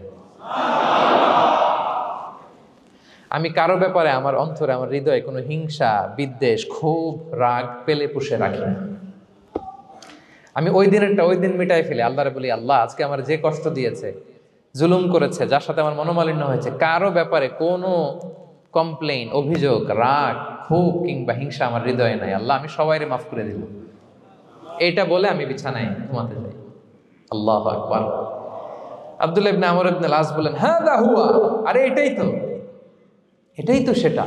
Speaker 1: আমি কারো ব্যাপারে আমার অন্তরে, আমার হৃদয়ে কোনো হিংসা, বিদ্বেষ, ক্ষোভ, রাগ পেলে পুষে রাখি না। আমি ওই দিনেরটা ওই দিন মিটাই ফেলি। আল্লাহরে বলি, আল্লাহ আজকে আমার যে কষ্ট দিয়েছে, জুলুম করেছে, যার সাথে আমার মনোমালিন্য হয়েছে, কারো ব্যাপারে কোনো কমপ্লেইন, অভিযোগ, রাগ, ক্ষোভ কিংবা হিংসা আমার হৃদয়ে নাই। আল্লাহ আমি সবাইরে মাফ করে দিল। এইটা বলে আমি বিছানায় ঘুমাতে যাই। আল্লাহু আকবার। আব্দুল্লাহ ইবনে আমর ইবনে আল-আস বলেন, হাদা হুয়া, আরে এটাই তো সেটা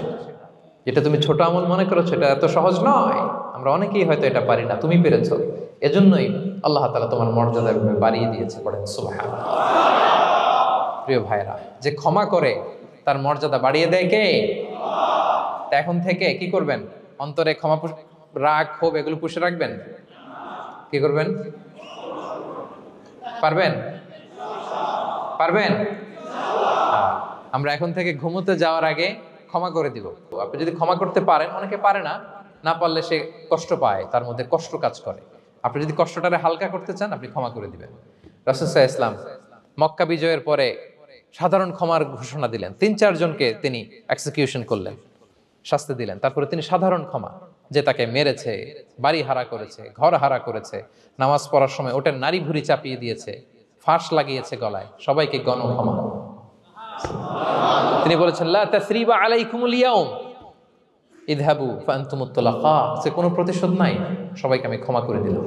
Speaker 1: যেটা তুমি ছোট আমল মনে করো, সেটা এত সহজ নয়। আমরা অনেকেই হয়তো এটা পারি না, তুমি পেরেছো। এজন্যই আল্লাহ তাআলা তোমার মর্যাদা এভাবে বাড়িয়ে দিয়েছে। পড়েন সুবহানাল্লাহ। প্রিয় ভাইরা, যে ক্ষমা করে তার মর্যাদা বাড়িয়ে দেয় কে? তা এখন থেকে কি করবেন? অন্তরে ক্ষমা, রাগ, ক্ষোভ এগুলো পুষে রাখবেন। কি করবেন? পারবেন? আমরা এখন থেকে ঘুমোতে যাওয়ার আগে ক্ষমা করে দিব। আপনি যদি ক্ষমা করতে পারেন, অনেকে পারে না, না পারলে সে কষ্ট পায়, তার মধ্যে কষ্ট কাজ করে। আপনি যদি কষ্টটারে হালকা করতে চান, আপনি ক্ষমা করে দিবেন। রাসূল সাল্লাল্লাহু আলাইহি ওয়াসাল্লাম মক্কা বিজয়ের পরে সাধারণ ক্ষমার ঘোষণা দিলেন। ৩-৪ জনকে তিনি এক্সিকিউশন করলেন, শাস্তি দিলেন। তারপরে তিনি সাধারণ ক্ষমা, যে তাকে মেরেছে, বাড়ি হারা করেছে, ঘর হারা করেছে, নামাজ পড়ার সময় ওটার নারী ভুঁড়ি চাপিয়ে দিয়েছে, ফাঁস লাগিয়েছে গলায়, সবাইকে গণক্ষমা। তিনি বলেছেন, লা তাসরিবা আলাইকুমুল ইয়াউম ইযহাবু ফাআনতুমুত তুলাকা, সে কোনো প্রতিশোধ নাই, সবাইকে আমি ক্ষমা করে দিলাম।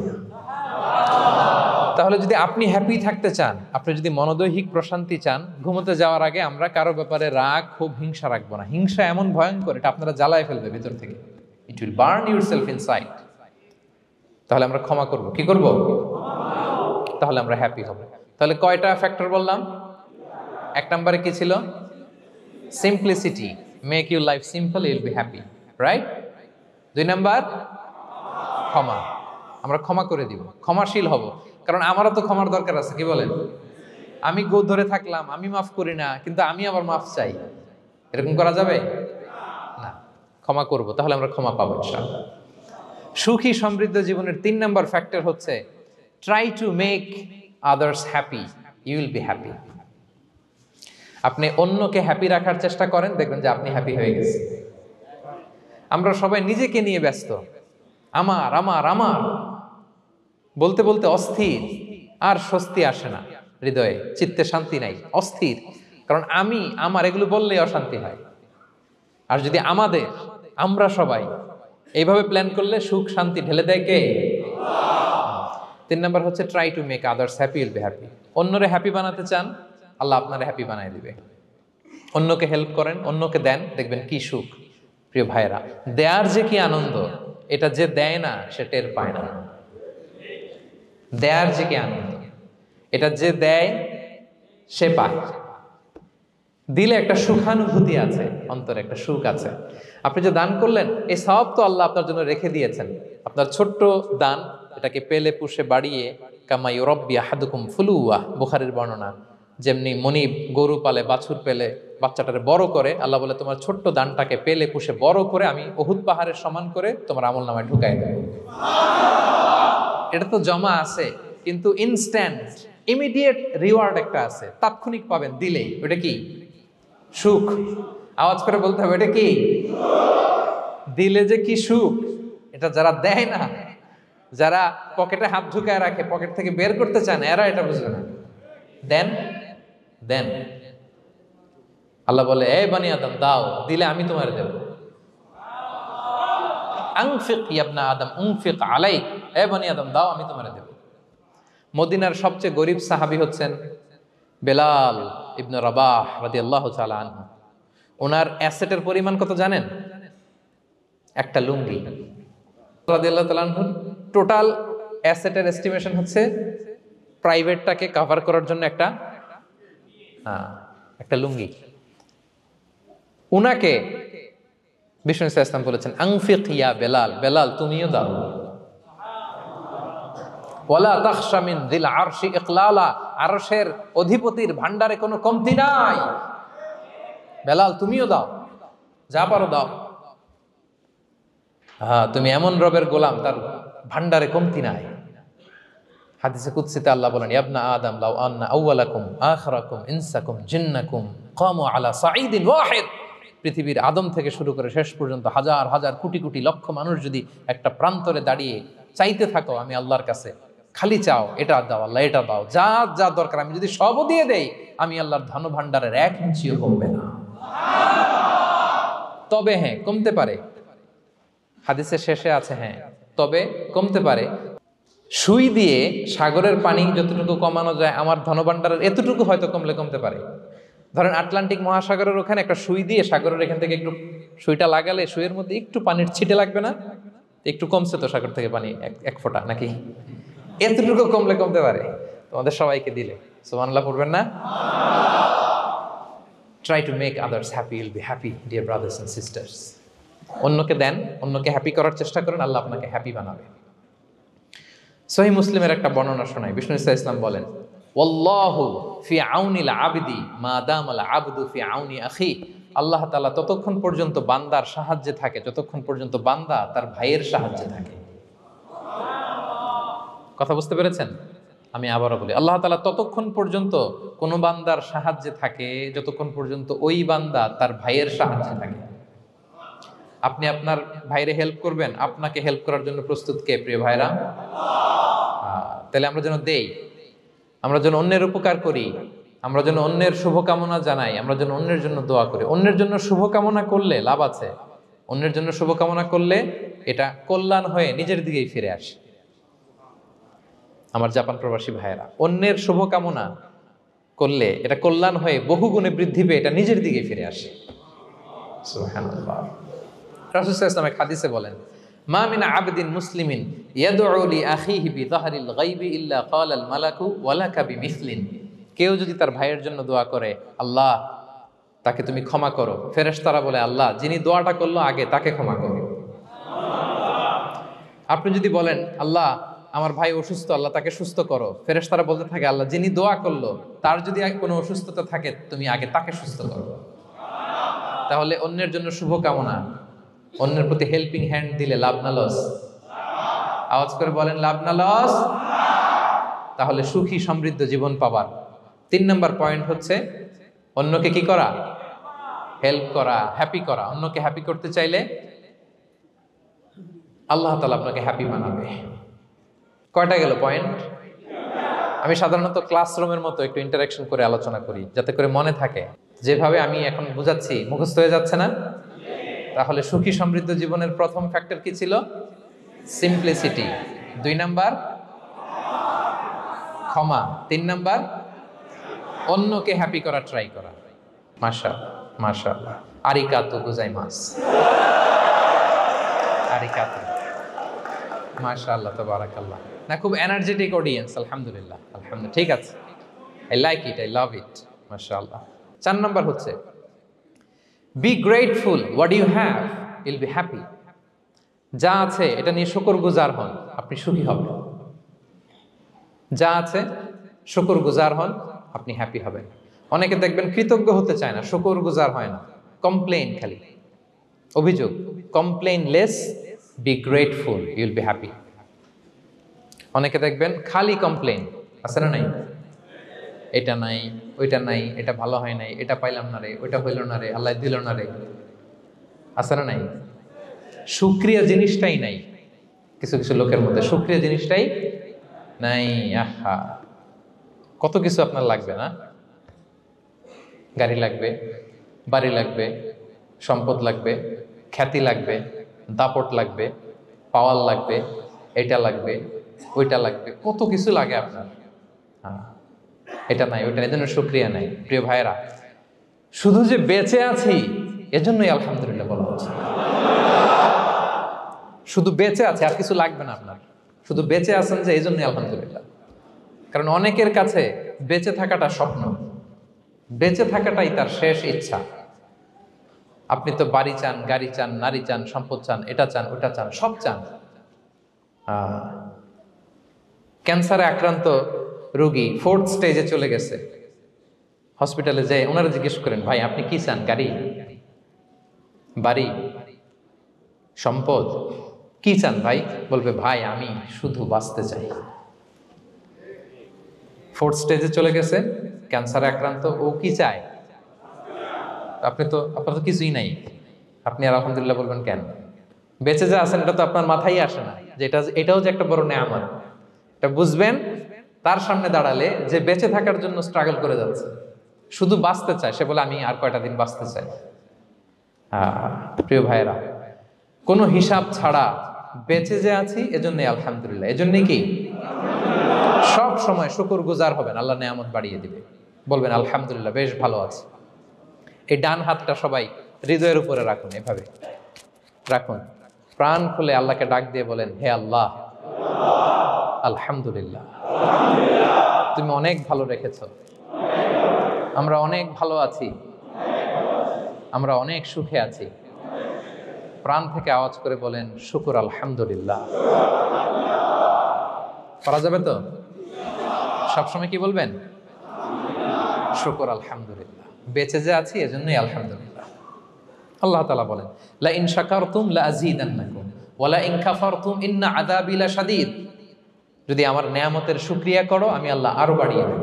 Speaker 1: তাহলে যদি আপনি হ্যাপি থাকতে চান, আপনি যদি মনোদৈহিক প্রশান্তি চান, ঘুমোতে যাওয়ার আগে আমরা কারো ব্যাপারে রাগ, ক্ষোভ, হিংসা রাখবো না। হিংসা এমন ভয়ঙ্কর, এটা আপনারা জ্বালায় ফেলবে ভিতর থেকে। It will burn yourself inside. তাহলে আমরা ক্ষমা করব। কি করব? তাহলে আমরা হ্যাপি হব। তাহলে কয়টা ফ্যাক্টর বললাম? 1 নম্বরে কি ছিল? Simplicity, make your life simple, you will be happy, right? 2 number ক্ষমা, আমরা ক্ষমা করে দিব, ক্ষমাশীল হব। কারণ আমারও তো ক্ষমার দরকার আছে, কি বলেন? আমি গো ধরে থাকলাম, আমি মাফ করি না, কিন্তু আমি আবার মাফ চাই, এরকম করা যাবে না। ক্ষমা করব, তাহলে আমরা ক্ষমা পাবো ইনশাআল্লাহ। সুখী সমৃদ্ধ জীবনের 3 নাম্বার ফ্যাক্টর হচ্ছে try to make others happy, you will be happy. আপনি অন্যকে হ্যাপি রাখার চেষ্টা করেন, দেখবেন যে আপনি হ্যাপি হয়ে গেছেন। আমরা সবাই নিজেকে নিয়ে ব্যস্ত, আমার আমার আমার বলতে বলতে অস্থির, আর স্বস্তি আসে না হৃদয়ে, চিত্তে শান্তি নাই, অস্থির। কারণ আমি আমার এগুলো বললেই অশান্তি হয়। আর যদি আমাদের, আমরা সবাই এইভাবে প্ল্যান করলে সুখ শান্তি ঢেলে দেয় কে? 3 নাম্বার হচ্ছে try to make others happy, will be happy. অন্যরে হ্যাপি বানাতে চান, আল্লাহ আপনারে হ্যাপি বানায় দিবে। অন্যকে হেল্প করেন, অন্যকে দেন, দেখবেন কি সুখ। প্রিয় ভাইয়েরা, দেয়ার যে কি আনন্দ, এটা যে দেয় না সে টের পায় না। দেয়ার যে কি আনন্দ, এটা যে দেয় সে পায়। দিলে একটা সুখানুভূতি আছে, অন্তরে একটা সুখ আছে। আপনি যে দান করলেন, এই সওয়াব তো আল্লাহ আপনার জন্য রেখে দিয়েছেন। আপনার ছোট্ট দান, এটাকে পেলে পুষে বাড়িয়ে, কামা ইউরাব্বি আহাদুকুম ফুলুয়া, বুখারীর বর্ণনা, যেমনি মনিব গরু পালে, বাছুর পেলে বাচ্চাটারে বড় করে, আল্লাহ বলে তোমার ছোট্ট দানটাকে পেলে পুষে বড় করে আমি উহুদ পাহাড়ের সমান করে তোমার আমলনামায় ঢুকাই দেব। এটা তো জমা আছে, কিন্তু ইনস্ট্যান্ট ইমিডিয়েট রিওয়ার্ড একটা আছে, তাৎক্ষণিক পাবেন দিলেই। ওটা কি? সুখ। আওয়াজ করে বলতে হবে, এটা কি? দিলে যে কি সুখ, এটা যারা দেয় না, যারা পকেটে হাত ঢুকায় রাখে, পকেট থেকে বের করতে চান, এরা এটা বুঝবে না। দেন দেন, আল্লাহ বলে, এ বানি আদম দাও, দিলে আমি তোমার দেব। আনফিক ইয়া আদম উনফিক আলাইক, এ বানি আদম দাও, আমি তোমার দেব। মদিনার সবচেয়ে গরিব সাহাবী হচ্ছেন বেলাল ইবনে রাবাহ রাদিয়াল্লাহু তাআলা আনহু। ওনার অ্যাসেটের পরিমাণ কত জানেন? একটা লুঙ্গি। রাদিয়াল্লাহু তাআলা আনহুর টোটাল অ্যাসেটের এস্টিমেশন হচ্ছে প্রাইভেটটাকে কভার করার জন্য একটা লুঙ্গি। উনাকে বিষ্ণু ইসলাম বলেছেন আনফিক ইয়া বেলাল, বেলাল তুমিও দাও। ওয়ালা তাখশা মিন যিল আরশি ইকলালা, আরশের অধিপতির ভান্ডারে কোনো কমতি নাই, বেলাল তুমিও দাও, যা পারো দাও। হ্যাঁ, তুমি এমন রবের গোলাম তার ভান্ডারে কমতি নাই। হাদিসে কুদসিতে আল্লাহ বলেন, ইবনা আদম লাউ আন্না আউওয়ালাকুম আখিরাকুম ইনসাকুম জিন্নাকুম কামু আলা সাঈদিন ওয়াহিদ, পৃথিবীর আদম থেকে শুরু করে শেষ পর্যন্ত হাজার হাজার কোটি কোটি লক্ষ মানুষ যদি একটা প্রান্তরে দাঁড়িয়ে চাইতে থাকো আমি আল্লাহর কাছে, খালি চাও এটা দাও আল্লাহ, এটা দাও, যা যা দরকার আমি যদি সবও দিয়ে দেই, আমি আল্লাহর ধন ভান্ডারের 1 ইঞ্চিও কমবে না। তবে হ্যাঁ, কমতে পারে, হাদিসের শেষে আছে হ্যাঁ তবে কমতে পারে। সুই দিয়ে সাগরের পানি যতটুকু কমানো যায় আমার ধনভাণ্ডারের এতটুকু হয়তো কমতে পারে। ধরেন আটলান্টিক মহাসাগরের ওখানে একটা সুই দিয়ে সাগরের এখান থেকে একটু সুইটা লাগালে সুইয়ের মধ্যে একটু পানির ছিটে লাগবে না? একটু কমছে তো সাগর থেকে পানি, এক ফোঁটা নাকি? এতটুকু কমতে পারে তোমাদের সবাইকে দিলে। সুবহানাল্লাহ পড়বেন না? Try to make others happy, will be happy dear brothers and sisters. অন্যকে দেন, অন্যকে হ্যাপি করার চেষ্টা করেন, আল্লাহ আপনাকে হ্যাপি বানাবে। সহিহ মুসলিমের একটা বর্ণনা শোনাই, বিষ্ণু ইসলাম বলেন, ওয়াল্লাহু ফি আউনিল আবদি মা দামাল আবদু ফি আউনি আখি, আল্লাহ তাআলা ততক্ষণ পর্যন্ত বান্দার সাহায্যে থাকে যতক্ষণ পর্যন্ত বান্দা তার ভাইয়ের সাহায্যে থাকে। কথা বুঝতে পেরেছেন? আমি আবারও বলি, আল্লাহ তাআলা ততক্ষণ পর্যন্ত কোন বান্দার সাহায্যে থাকে যতক্ষণ পর্যন্ত ওই বান্দা তার ভাইয়ের সাহায্যে থাকে। আপনি আপনার ভাইরে হেল্প করবেন, আপনাকে হেল্প করার জন্য প্রস্তুত কে প্রিয় ভাইরা? তাহলে আমরা যেন দেই, আমরা যেন অন্যের উপকার করি, আমরা যেন অন্যের শুভকামনা জানাই, আমরা যেন অন্যের জন্য দোয়া করি। অন্যের জন্য শুভকামনা করলে লাভ আছে, অন্যের জন্য শুভকামনা করলে এটা কল্যাণ হয়ে নিজের দিকেই ফিরে আসে। আমার জাপান প্রবাসী ভাইয়েরা, অন্যের শুভকামনা করলে এটা কল্যাণ হয়ে বহুগুণে বৃদ্ধি পেয়ে এটা নিজের দিকে ফিরে আসে। সুবহানাল্লাহ। রাসূল সাল্লাল্লাহু আলাইহি ওয়াসাল্লাম হাদিসে বলেন, মা মিন আবদিন মুসলিমিন ইয়াদউ লি আখিহি বিযাহরিল গায়বি ইল্লা ক্বালাল মালাকু ওয়ালাকা বিমিসলিন, কেউ যদি তার ভাইয়ের জন্য দোয়া করে আল্লাহ তাকে তুমি ক্ষমা করো, ফেরেশতারা বলে আল্লাহ যিনি দোয়াটা করলো আগে তাকে ক্ষমা করো। আপনি যদি বলেন আল্লাহ আমার ভাই অসুস্থ, আল্লাহ তাকে সুস্থ করো, ফেরেশতারা বলতে থাকে আল্লাহ যিনি দোয়া করলো তার যদি কোনো অসুস্থতা থাকে তুমি আগে তাকে সুস্থ করো। তাহলে অন্যের জন্য শুভকামনা, অন্যের প্রতি হেল্পিং হ্যান্ড দিলে লাভ না লস? আওয়াজ করে বলেন লাভ না লস? তাহলে সুখী সমৃদ্ধ জীবন পাবার 3 নম্বর পয়েন্ট হচ্ছে অন্যকে কি করা? হেল্প করা, হ্যাপি করা। অন্যকে হ্যাপি করতে চাইলে আল্লাহ তাআলা আপনাকে হ্যাপি বানাবে। কয়টা গেল পয়েন্ট? আমি সাধারণত ক্লাসরুমের মতো একটু ইন্টারাকশন করে আলোচনা করি যাতে করে মনে থাকে। যেভাবে আমি এখন বুঝাচ্ছি মুখস্থ হয়ে যাচ্ছে না? তাহলে সুখী সমৃদ্ধ জীবনের প্রথম ফ্যাক্টর কি ছিল? সিম্পলিসিটি। 2 নাম্বার ক্ষমা। 3 নাম্বার অন্যকে হ্যাপি করা ট্রাই করা। মাশাআল্লাহ। আরিকাতু গোজাইমাস। আরিকাতু। মাশাআল্লাহ তাবারাকাল্লাহ। না, খুব এনার্জেটিক অডিয়েন্স। আলহামদুলিল্লাহ, আলহামদুলিল্লাহ। ঠিক আছে, I like it, I love it. মাশাআল্লাহ। 4 নাম্বার হচ্ছে be grateful what you have, you'll be happy. যা আছে এটা নিয়ে শুকরগুজার হন, আপনি সুখী হবেন। যা আছে শুকরগুজার হন, আপনি হ্যাপি হবেন। অনেকে দেখবেন কৃতজ্ঞ হতে চায় না, শুকরগুজার হয় না, কমপ্লেইন, খালি অভিযোগ। Complain less, be grateful, Yule be happy. অনেকে দেখবেন খালি কমপ্লেইন, আছে না নাই? এটা নাই, ওইটা নাই, এটা ভালো হয় নাই, এটা পাইলাম না রে, ওইটা হইল না রে, আল্লাহ দিল না রে, আছে না নাই? শুকরিয়া জিনিসটাই নাই কিছু কিছু লোকের মধ্যে, শুকরিয়া জিনিসটাই নাই। আহা, কত কিছু আপনার লাগবে না? গাড়ি লাগবে, বাড়ি লাগবে, সম্পদ লাগবে, খ্যাতি লাগবে, দাপট লাগবে, পাওয়ার লাগবে, এটা লাগবে, ওইটা লাগবে, কত কিছু লাগে আপনার। হ্যাঁ, এটা নাই, ওইটা, এজন্য শুকরিয়া নাই। প্রিয় ভাইরা, শুধু যে বেঁচে আছি এজন্যই আলহামদুলিল্লাহ বলা হচ্ছে। শুধু বেঁচে আছে, আর কিছু লাগবে না আপনার, শুধু বেঁচে আছেন যে এই জন্যই আলহামদুলিল্লাহ। কারণ অনেকের কাছে বেঁচে থাকাটা স্বপ্ন, বেঁচে থাকাটাই তার শেষ ইচ্ছা। আপনি তো বাড়ি চান, গাড়ি চান, নারী চান, সম্পদ চান, এটা চান, ওটা চান, সব চান। ক্যান্সারে আক্রান্ত রোগী 4th স্টেজে চলে গেছে, হসপিটালে যায়, ওনারা জিজ্ঞেস করেন, ভাই আপনি কি চান? গাড়ি, বাড়ি, সম্পদ, কি চান ভাই? বলবে, ভাই আমি শুধু বাঁচতে চাই। 4th স্টেজে চলে গেছে, ক্যান্সারে আক্রান্ত, ও কি চায়? আপনার তো কিছুই নাই, আপনি আর আলহামদুলিল্লাহ বলবেন কেন? বেঁচে যে আছেন এটা তো আপনার মাথায় আসে না, যে এটাও যে একটা বড় নেয়ামত। এটা বুঝবেন তার সামনে দাঁড়ালে, যে বেঁচে থাকার জন্য স্ট্রাগল করে যাচ্ছে, শুধু বাঁচতে চায়, সে বলে আমি আর কয়টা দিন বাঁচতে চাই। প্রিয় ভাইয়েরা, কোনো হিসাব ছাড়া বেঁচে যে আছি এজন্যই আলহামদুলিল্লাহ। এজন্যই কি সব সময় শুকর গুজার হবেন, আল্লাহ নেয়ামত বাড়িয়ে দিবে, বলবেন আলহামদুলিল্লাহ বেশ ভালো আছে। এই ডান হাতটা সবাই হৃদয়ের উপরে রাখুন, এভাবে রাখুন, প্রাণ খুলে আল্লাহকে ডাক দিয়ে বলেন, হে আল্লাহ, আলহামদুলিল্লাহ, তুমি অনেক ভালো রেখেছ, আমরা অনেক ভালো আছি, আমরা অনেক সুখে আছি। প্রাণ থেকে আওয়াজ করে বলেন, শুকুর আলহামদুলিল্লাহ। করা যাবে তো? সবসময় কি বলবেন? শুকুর আলহামদুলিল্লাহ, বেঁচে যে আছি এজন্যই আলহামদুলিল্লাহ। আল্লাহ তাআলা বলেন, লা ইন শাকারতুম লা আযীদান্নাকুম ওয়া লা ইন কাফারতুম ইন্না আযাবি লাশাদীদ। যদি আমার নেয়ামতের শুকরিয়া করো আমি আল্লাহ আরো বাড়িয়ে দেব,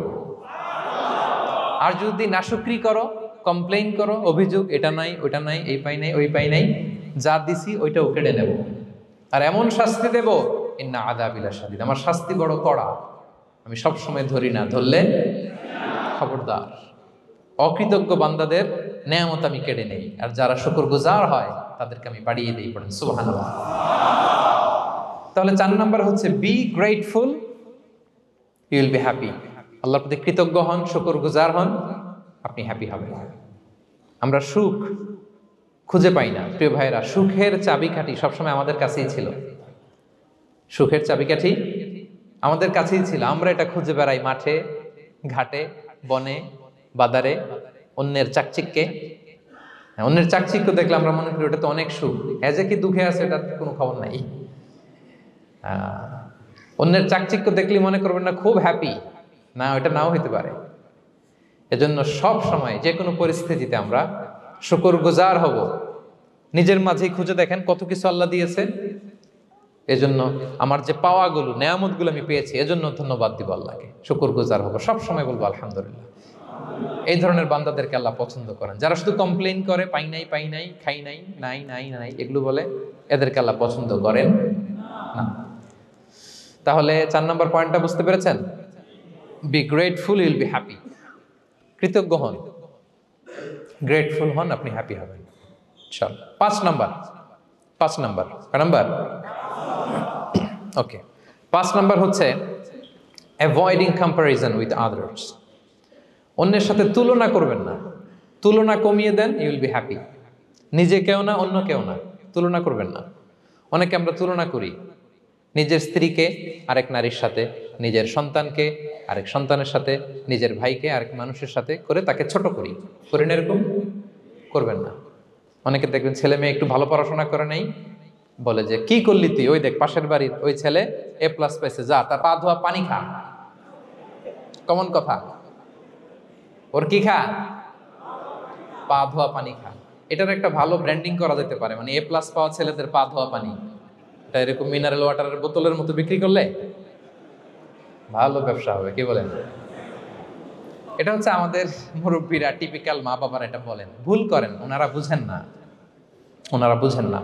Speaker 1: আর যদি নাশুকরি করো, কমপ্লেইন করো, অভিযোগ এটা নাই ওটা নাই, এই পাই নাই ওই পাই নাই, যা দিছি ওইটাও কেড়ে নেব, আর এমন শাস্তি দেব, ইন্না আযাবি লাশাদীদ, আমার শাস্তি বড় কড়া, আমি সব সময় ধরি না, ধরলে খবরদার। অকৃতজ্ঞ বান্দাদের নেয়ামত আমি কেড়ে নেই, আর যারা শুকরগুজার হয় তাদেরকে আমি বাড়িয়ে দিই। পড়েন সুবহানাল্লাহ। তাহলে 4 নাম্বার হচ্ছে be grateful, you will be happy. আল্লাহর প্রতি কৃতজ্ঞ হন, শুকরগুজার হন, আপনি হ্যাপি হবেন। আমরা সুখ খুঁজে পাই না প্রিয় ভাইয়েরা, সুখের চাবিকাঠি সবসময় আমাদের কাছেই ছিল, সুখের চাবিকাঠি আমাদের কাছেই ছিল, আমরা এটা খুঁজে বেড়াই মাঠে ঘাটে, বনে বাদারে, অন্যের চাকচিক্যে। অন্যের চাকচিক্য দেখলে আমরা মনে করি ওটা তো অনেক সুখ, যে কি দুঃখে আছে এটার কোনো খবর নাই। অন্যের চাকচিক্য দেখলে মনে করবেন না খুব হ্যাপি, না ওটা নাও হইতে পারে। এজন্য সব সময় যে কোনো পরিস্থিতিতে আমরা শুকরগুজার হব। নিজের মাঝেই খুঁজে দেখেন কত কিছু আল্লাহ দিয়েছে, এজন্য আমার যে পাওয়াগুলো নেয়ামতগুলো আমি পেয়েছি এজন্য ধন্যবাদ দিব আল্লাহকে, শুকরগুজার হব, সব সময় বলবো আলহামদুলিল্লাহ। এই ধরনের বান্দাদেরকে আল্লাহ পছন্দ করেন। যারা শুধু কমপ্লেইন করে, পাই নাই পাই নাই, খাই নাই, নাই নাই নাই, এগুলো বলে, এদেরকে আল্লাহ পছন্দ করেন না। তাহলে 4 নম্বর পয়েন্টটা বুঝতে পেরেছেন? Be grateful, you will be happy. কৃতজ্ঞ হন, গ্রেটফুল হন, আপনি হ্যাপি হবেন। চল 5 নাম্বার ওকে, 5 নাম্বার হচ্ছে অ্যাভয়েডিং কম্প্যারিজন উইথ আদার্স। অন্যের সাথে তুলনা করবেন না, তুলনা কমিয়ে দেন, ইউ উইল বি হ্যাপি। নিজে কেউ না, অন্য কেউ না, তুলনা করবেন না। অনেকে আমরা তুলনা করি, নিজের স্ত্রীকে আরেক নারীর সাথে, নিজের সন্তানকে আরেক সন্তানের সাথে, নিজের ভাইকে আরেক মানুষের সাথে করে তাকে ছোট করি, করেন? এরকম করবেন না। অনেকে দেখবেন ছেলে মেয়ে একটু ভালো পড়াশোনা করে নাই, বলে যে কি করলি তুই, ওই দেখ পাশের বাড়ির ওই ছেলে A+ পাইছে, যা তার পা ধোয়া পানি খা। কমন কথা, ওর কি খা? পা ধোয়া পানি খা। এটার একটা ভালো ব্র্যান্ডিং করা যেতে পারে, মানে A+ পাওয়া ছেলেদের পা ধোয়া পানি, এটা এরকম মিনারেল ওয়াটারের বোতলের মতো বিক্রি করলে ভালো ব্যবসা হবে, কি বলেন? এটা হচ্ছে আমাদের মুরব্বীরা, টিপিক্যাল মা বাবারা এটা বলেন, ভুল করেন, ওনারা বুঝেন না।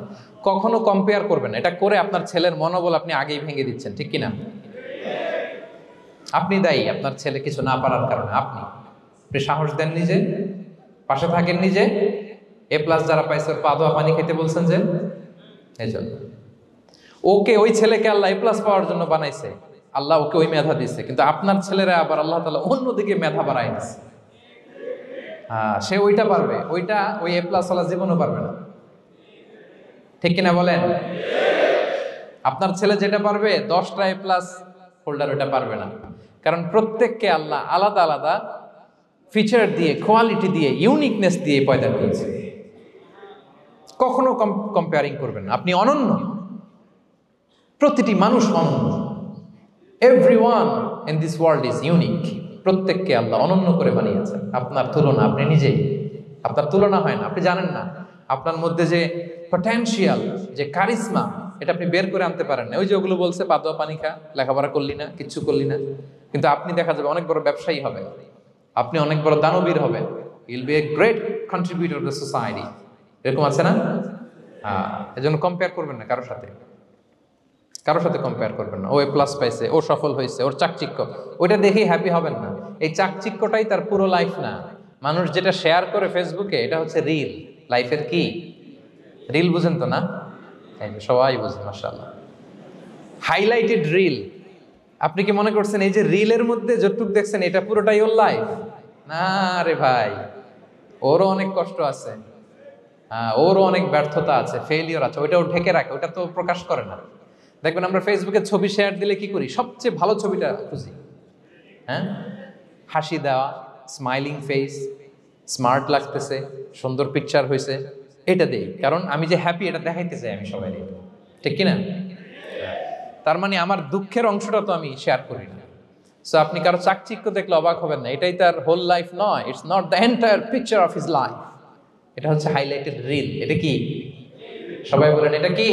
Speaker 1: কখনো কম্পেয়ার করবেন, এটা করে আপনার ছেলের মনোবল আপনি আগেই ভেঙে দিচ্ছেন, ঠিক কিনা? আপনি দায়ী আপনার ছেলে কিছু না পারার কারণে। আপনি সাহস দেন নিজে, পাশে থাকেন নিজে। A+ যারা পাইছে ওর পা ধোয়া পানি খেতে বলছেন যে, এই জন্য ওকে, ওই ছেলেকে আল্লাহ A+ পাওয়ার জন্য বানাইছে, আল্লাহ ওকে ওই মেধা দিচ্ছে, কিন্তু আপনার ছেলেরা আবার আল্লাহ তাআলা অন্যদিকে মেধা বাড়াই দিচ্ছে। সে ওইটা পারবে, ওইটা ওই A+ ওয়ালা জীবনও পারবে না, ঠিক কিনা বলেন? আপনার ছেলে যেটা পারবে 10টা A+ হোল্ডার ওইটা পারবে না, কারণ প্রত্যেককে আল্লাহ আলাদা আলাদা ফিচার দিয়ে, কোয়ালিটি দিয়ে, ইউনিকনেস দিয়ে পয়দা করেছে। কখনো কম্পেয়ারিং করবেন না। আপনি অনন্য, প্রতিটি মানুষ অনন্য। Everyone in this world is unique. প্রত্যেককে আল্লাহ অনন্য করে বানিয়েছেন। আপনার তুলনা আপনি নিজেই, আপনার তুলনা হয় না, আপনি জানেন না। আপনার মধ্যে যে পটেনশিয়াল, যে কারিশমা, এটা আপনি বের করে আনতে পারেন না। ওই যে ওগুলো বলছে পাদোয়া পানি খা, লেখাপড়া করলি না, কিচ্ছু করলি না, কিন্তু আপনি দেখা যাবে অনেক বড় ব্যবসায়ী হবেন, আপনি অনেক বড় দানবীর হবেন। You'll B a great contributor two society. এরকম আছে না? এজন্য কম্পেয়ার করবেন না কারোর সাথে, কারোর সাথে কম্পেয়ার করবেন না। ও প্লাস পাইছে, ও সফল হয়েছে, ওর চাকচিক্য, ওইটা দেখেই হ্যাপি হবেন না। এই চাকচিক্যটাই তার পুরো লাইফ না। মানুষ যেটা শেয়ার করে ফেসবুকে, এটা হচ্ছে রিল। লাইফের কি রিল? বুঝেন তো না? এই যে সবাই বুঝেন, মাশাআল্লাহ। Highlighted reel. আপনি কি মনে করছেন এই যে রিলের মধ্যে যতটুকু দেখছেন এটা পুরোটাই ওর লাইফ? না রে ভাই, ওরও অনেক কষ্ট আছে, ওরও অনেক ব্যর্থতা আছে, ফেইলিওর আছে, ওইটা ও ঢেকে রাখে, ওটা তো প্রকাশ করে না। দেখবেন আমরা ফেসবুকে ছবি শেয়ার দিলে কি করি? সবচেয়ে ভালো ছবিটা খুঁজি, হ্যাঁ, হাসি দেওয়া, স্মাইলিং ফেস, স্মার্ট লাগতেছে, সুন্দর পিকচার হয়েছে, এটা দেই। কারণ আমি যে হ্যাপি এটা দেখাইতে চাই আমি সবাই, ঠিক কিনা? তার মানে আমার দুঃখের অংশটা তো আমি শেয়ার করি না। সো আপনি কারো চাকচিক্য দেখলে অবাক হবেন না, এটাই তার হোল লাইফ নয়। It's not the entire picture of his life. এটা হচ্ছে হাইলাইটেড রিল। এটা কি? সবাই বলেন এটা কি?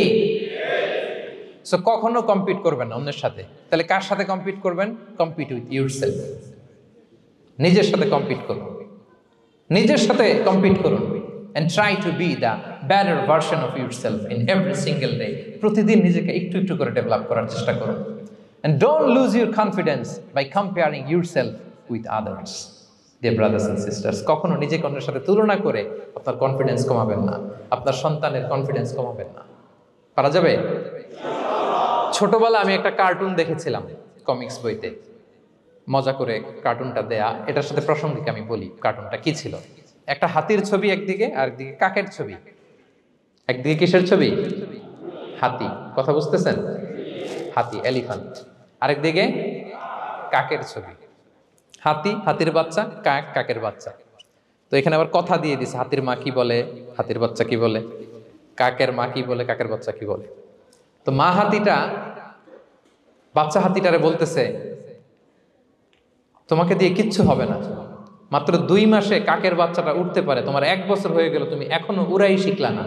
Speaker 1: সো কখনো কম্পিট করবেন না অন্যের সাথে। তাহলে কার সাথে কম্পিট করবেন? Compete with yourself. নিজের সাথে কম্পিট করুন, নিজের সাথে কম্পিট করুন। and try to be the better version of yourself in every single day. প্রতিদিন নিজেকে একটু একটু করে ডেভেলপ করার চেষ্টা করুন। and don't lose your confidence by comparing yourself with others. Dear brothers and sisters, কখনো নিজেকে অন্যের সাথে তুলনা করে আপনার কনফিডেন্স কমাবেন না, আপনার সন্তানের কনফিডেন্স কমাবেন না। পারা যাবে? ছোটবেলা আমি একটা কার্টুন দেখেছিলাম কমিক্স বইতে, মজা করে কার্টুনটা দেয়া। এটার সাথে প্রাসঙ্গিক আমি বলি কার্টুনটা কি ছিল। একটা হাতির ছবি একদিকে, আর একদিকে কাকের ছবি। একদিকে কিসের ছবি? হাতি। কথা বুঝতেছেন? হাতি, এলিফ্যান্ট। আরেকদিকে কাকের ছবি। হাতি, হাতির বাচ্চা, কাক, কাকের বাচ্চা। তো এখানে আবার কথা দিয়ে দিছে, হাতির মা কি বলে, হাতির বাচ্চা কি বলে, কাকের মা কি বলে, কাকের বাচ্চা কি বলে। তো মা হাতিটা বাচ্চা হাতিটারে বলতেছে, তোমাকে দিয়ে কিচ্ছু হবে না, মাত্র 2 মাসে কাকের বাচ্চাটা উঠতে পারে, তোমার 1 বছর হয়ে গেল, তুমি এখনো উড়াই শিখলা না।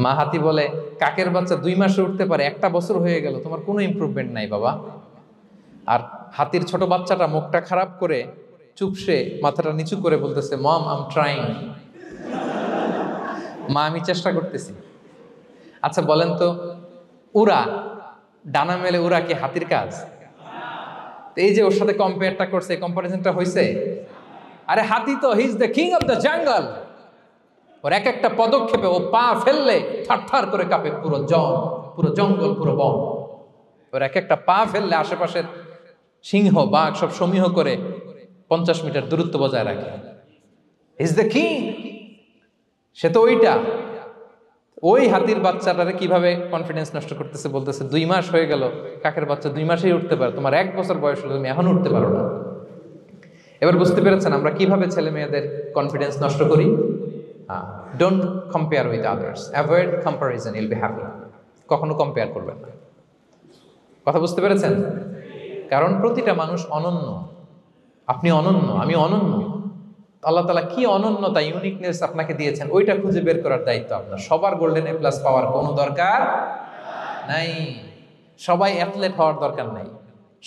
Speaker 1: মা হাতি বলে, কাকের বাচ্চা 2 মাসে উঠতে পারে, 1 বছর হয়ে গেল, তোমার কোনো ইমপ্রুভমেন্ট নাই বাবা। আর হাতির ছোট বাচ্চাটা মুখটা খারাপ করে চুপসে মাথাটা নিচু করে বলতেছে, মম আই এম ট্রাইং। মা আমি চেষ্টা করতেছি। আচ্ছা বলেন তো, উড়া, ডানা মেলে উড়া কি হাতির কাজ? এই যে ওর সাথে কম্পেয়ারটা করছে, কম্পারিজনটা হয়েছে। আরে হাতি তো he is the king of the jungle. ওর এক একটা পদক্ষেপে ও পা ফেললে থারথার করে কাঁপে পুরো জঙ্গল, পুরো বন। ওর এক একটা পা ফেললে আশেপাশের সিংহ, বাঘ সব সমীহ করে 50 মিটার দূরত্ব বজায় রাখে। He is the king. সে তো ওইটা। ওই হাতির বাচ্চাটারে কিভাবে কনফিডেন্স নষ্ট করতেছে, বলতেছে 2 মাস হয়ে গেল, কাকের বাচ্চা 2 মাসেই উঠতে পারে, তোমার 1 বছর বয়স হলো, তুমি এখনো উঠতে পারো না। এবার বুঝতে পেরেছেন আমরা কিভাবে ছেলে মেয়েদের কনফিডেন্স নষ্ট করি? Don't compare with others, avoid comparison, Yule be happy. কখনো কম্পেয়ার করবেন না। কথা বুঝতে পেরেছেন? কারণ প্রতিটা মানুষ অনন্য। আপনি অনন্য, আমি অনন্য। আল্লাহ তাআলা কি অনন্যতা, ইউনিকনেস আপনাকে দিয়েছেন, ওইটা খুঁজে বের করার দায়িত্ব আপনার। সবার গোল্ডেন এ প্লাস পাওয়ার কোনো দরকার নাই, সবাই অ্যাথলেট হওয়ার দরকার নাই,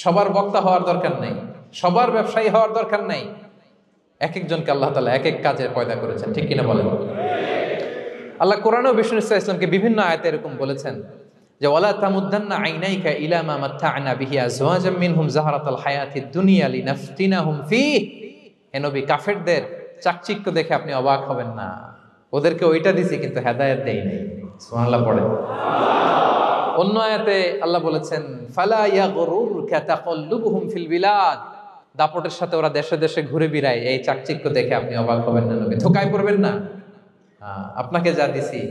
Speaker 1: সবার বক্তা হওয়ার দরকার নাই, সবার ব্যবসায়ী হওয়ার দরকার নাই। এক একজনকে আল্লাহ তাআলা এক এক কাজে পয়দা করেছেন, ঠিক কিনা বলেন? আল্লাহ কোরআনেও বিষ্ণু ইসলাম ইসলামকে বিভিন্ন আয়াতে এরকম বলেছেন যে ওয়ালা তামুদ্দান্না আইনাইকা ইলা মা মাত্তা'না বিহি আজওয়াজাম মিনহুম যাহরাতাল হায়াতিদ দুনিয়া লিনাফতিনাহুম ফীহ। হে নবী, কাফেরদের চাকচিক্য দেখে আপনি অবাক হবেন না, ওদেরকে ওইটা দিছি কিন্তু হেদায়েত দেই নাই। সুবহানাল্লাহ পড়ে। অন্য আয়াতে আল্লাহ বলেছেন ফালা ইয়াগরুরকা তাকাল্লুবুহুম ফিল বিলাদ। দাপটের সাথে ওরা দেশে দেশে ঘুরে বেড়ায়, এই চাকচিক্য দেখে আপনি অবাক হবেন না নবী, ধোঁকায় পড়বেন না। আপনাকে যা দিছি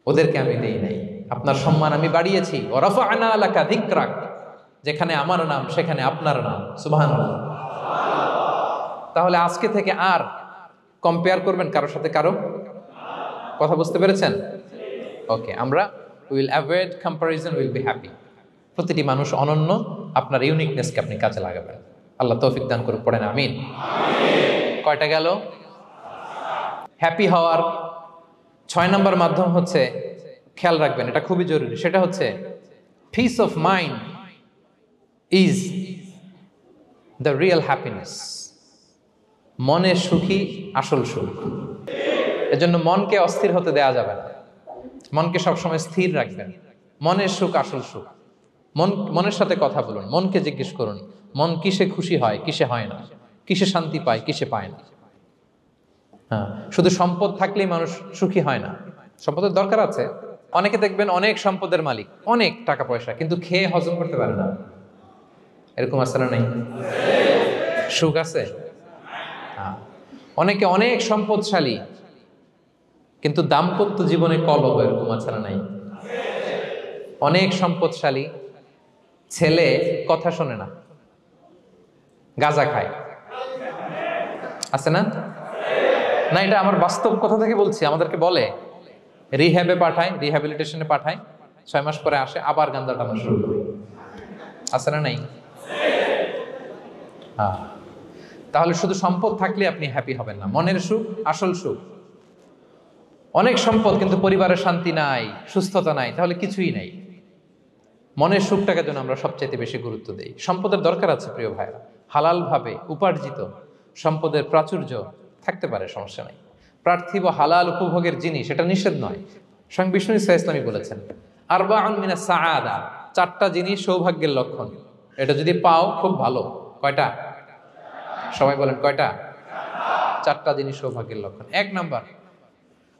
Speaker 1: ওদেরকে আমি দেই নাই। আপনার সম্মান আমি বাড়িয়েছি। ওয়া রাফা'না লাকা যিকরাক, যেখানে আমার নাম সেখানে আপনার নাম। সুবহানাল্লাহ। তাহলে আজকে থেকে আর কম্পেয়ার করবেন কারোর সাথে কারো? কথা বুঝতে পেরেছেন? ওকে, আমরা will avoid comparison, will be happy. প্রতিটি মানুষ অনন্য, আপনার ইউনিকনেসকে আপনি কাজে লাগাবেন। আল্লাহ তৌফিক দান করুন, পড়েন আমিন। কয়টা গেল? হ্যাপি হওয়ার 6 নম্বর মাধ্যম হচ্ছে, খেয়াল রাখবেন এটা খুবই জরুরি, সেটা হচ্ছে piece of mind is the real happiness. মনের সুখী আসল সুখ। এজন্য মনকে অস্থির হতে দেয়া যাবে না, মনকে সবসময় স্থির রাখবেন। মনের সুখ আসল সুখ। মনের সাথে কথা বলুন, মনকে জিজ্ঞেস করুন মন কিসে খুশি হয়, কিসে হয় না, কিসে শান্তি পায়, কিসে পায় না। হ্যাঁ, শুধু সম্পদ থাকলেই মানুষ সুখী হয় না, সম্পদের দরকার আছে। অনেকে দেখবেন অনেক সম্পদের মালিক, অনেক টাকা পয়সা, কিন্তু খেয়ে হজম করতে পারে না। এরকম আছে না নাই? সুখ আছে? হ্যাঁ। অনেকে অনেক সম্পদশালী, কিন্তু দাম্পত্য জীবনে কলহ, এরকম আছে না নাই? অনেক সম্পদশালী ছেলে কথা শোনে না, গাঁজা খায়, আছে না? না, এটা আমার বাস্তব কথা থেকে বলছি। আমাদেরকে বলে রিহ্যাবে পাঠায়, রিহ্যাবিলিটেশনে পাঠায়, 6 মাস পরে আসে আবার গাঁজা টানা শুরু করে। আছে না নাই? হ্যাঁ। তাহলে শুধু সম্পদ থাকলে আপনি হ্যাপি হবেন না। মনের সুখ আসল সুখ। অনেক সম্পদ কিন্তু পরিবারের শান্তি নাই, সুস্থতা নাই, তাহলে কিছুই নাই। মনের সুখটাকে যেন আমরা সবচাইতে বেশি গুরুত্ব দেই। সম্পদের দরকার আছে প্রিয় ভাইরা, হালাল ভাবে উপার্জিত সম্পদের প্রাচুর্য থাকতে পারে, সমস্যা নাই। পার্থিব হালাল উপভোগের জিনিস, এটা নিষেধ নয়। স্বয়ং বিষ্ণু ইসা ইসলামী বলেছেন আরবাউন মিনাস সাআদা, 4টা জিনিস সৌভাগ্যের লক্ষণ। এটা যদি পাও খুব ভালো। কয়টা? সবাই বলেন কয়টা? 4টা জিনিস সৌভাগ্যের লক্ষণ। 1 নাম্বার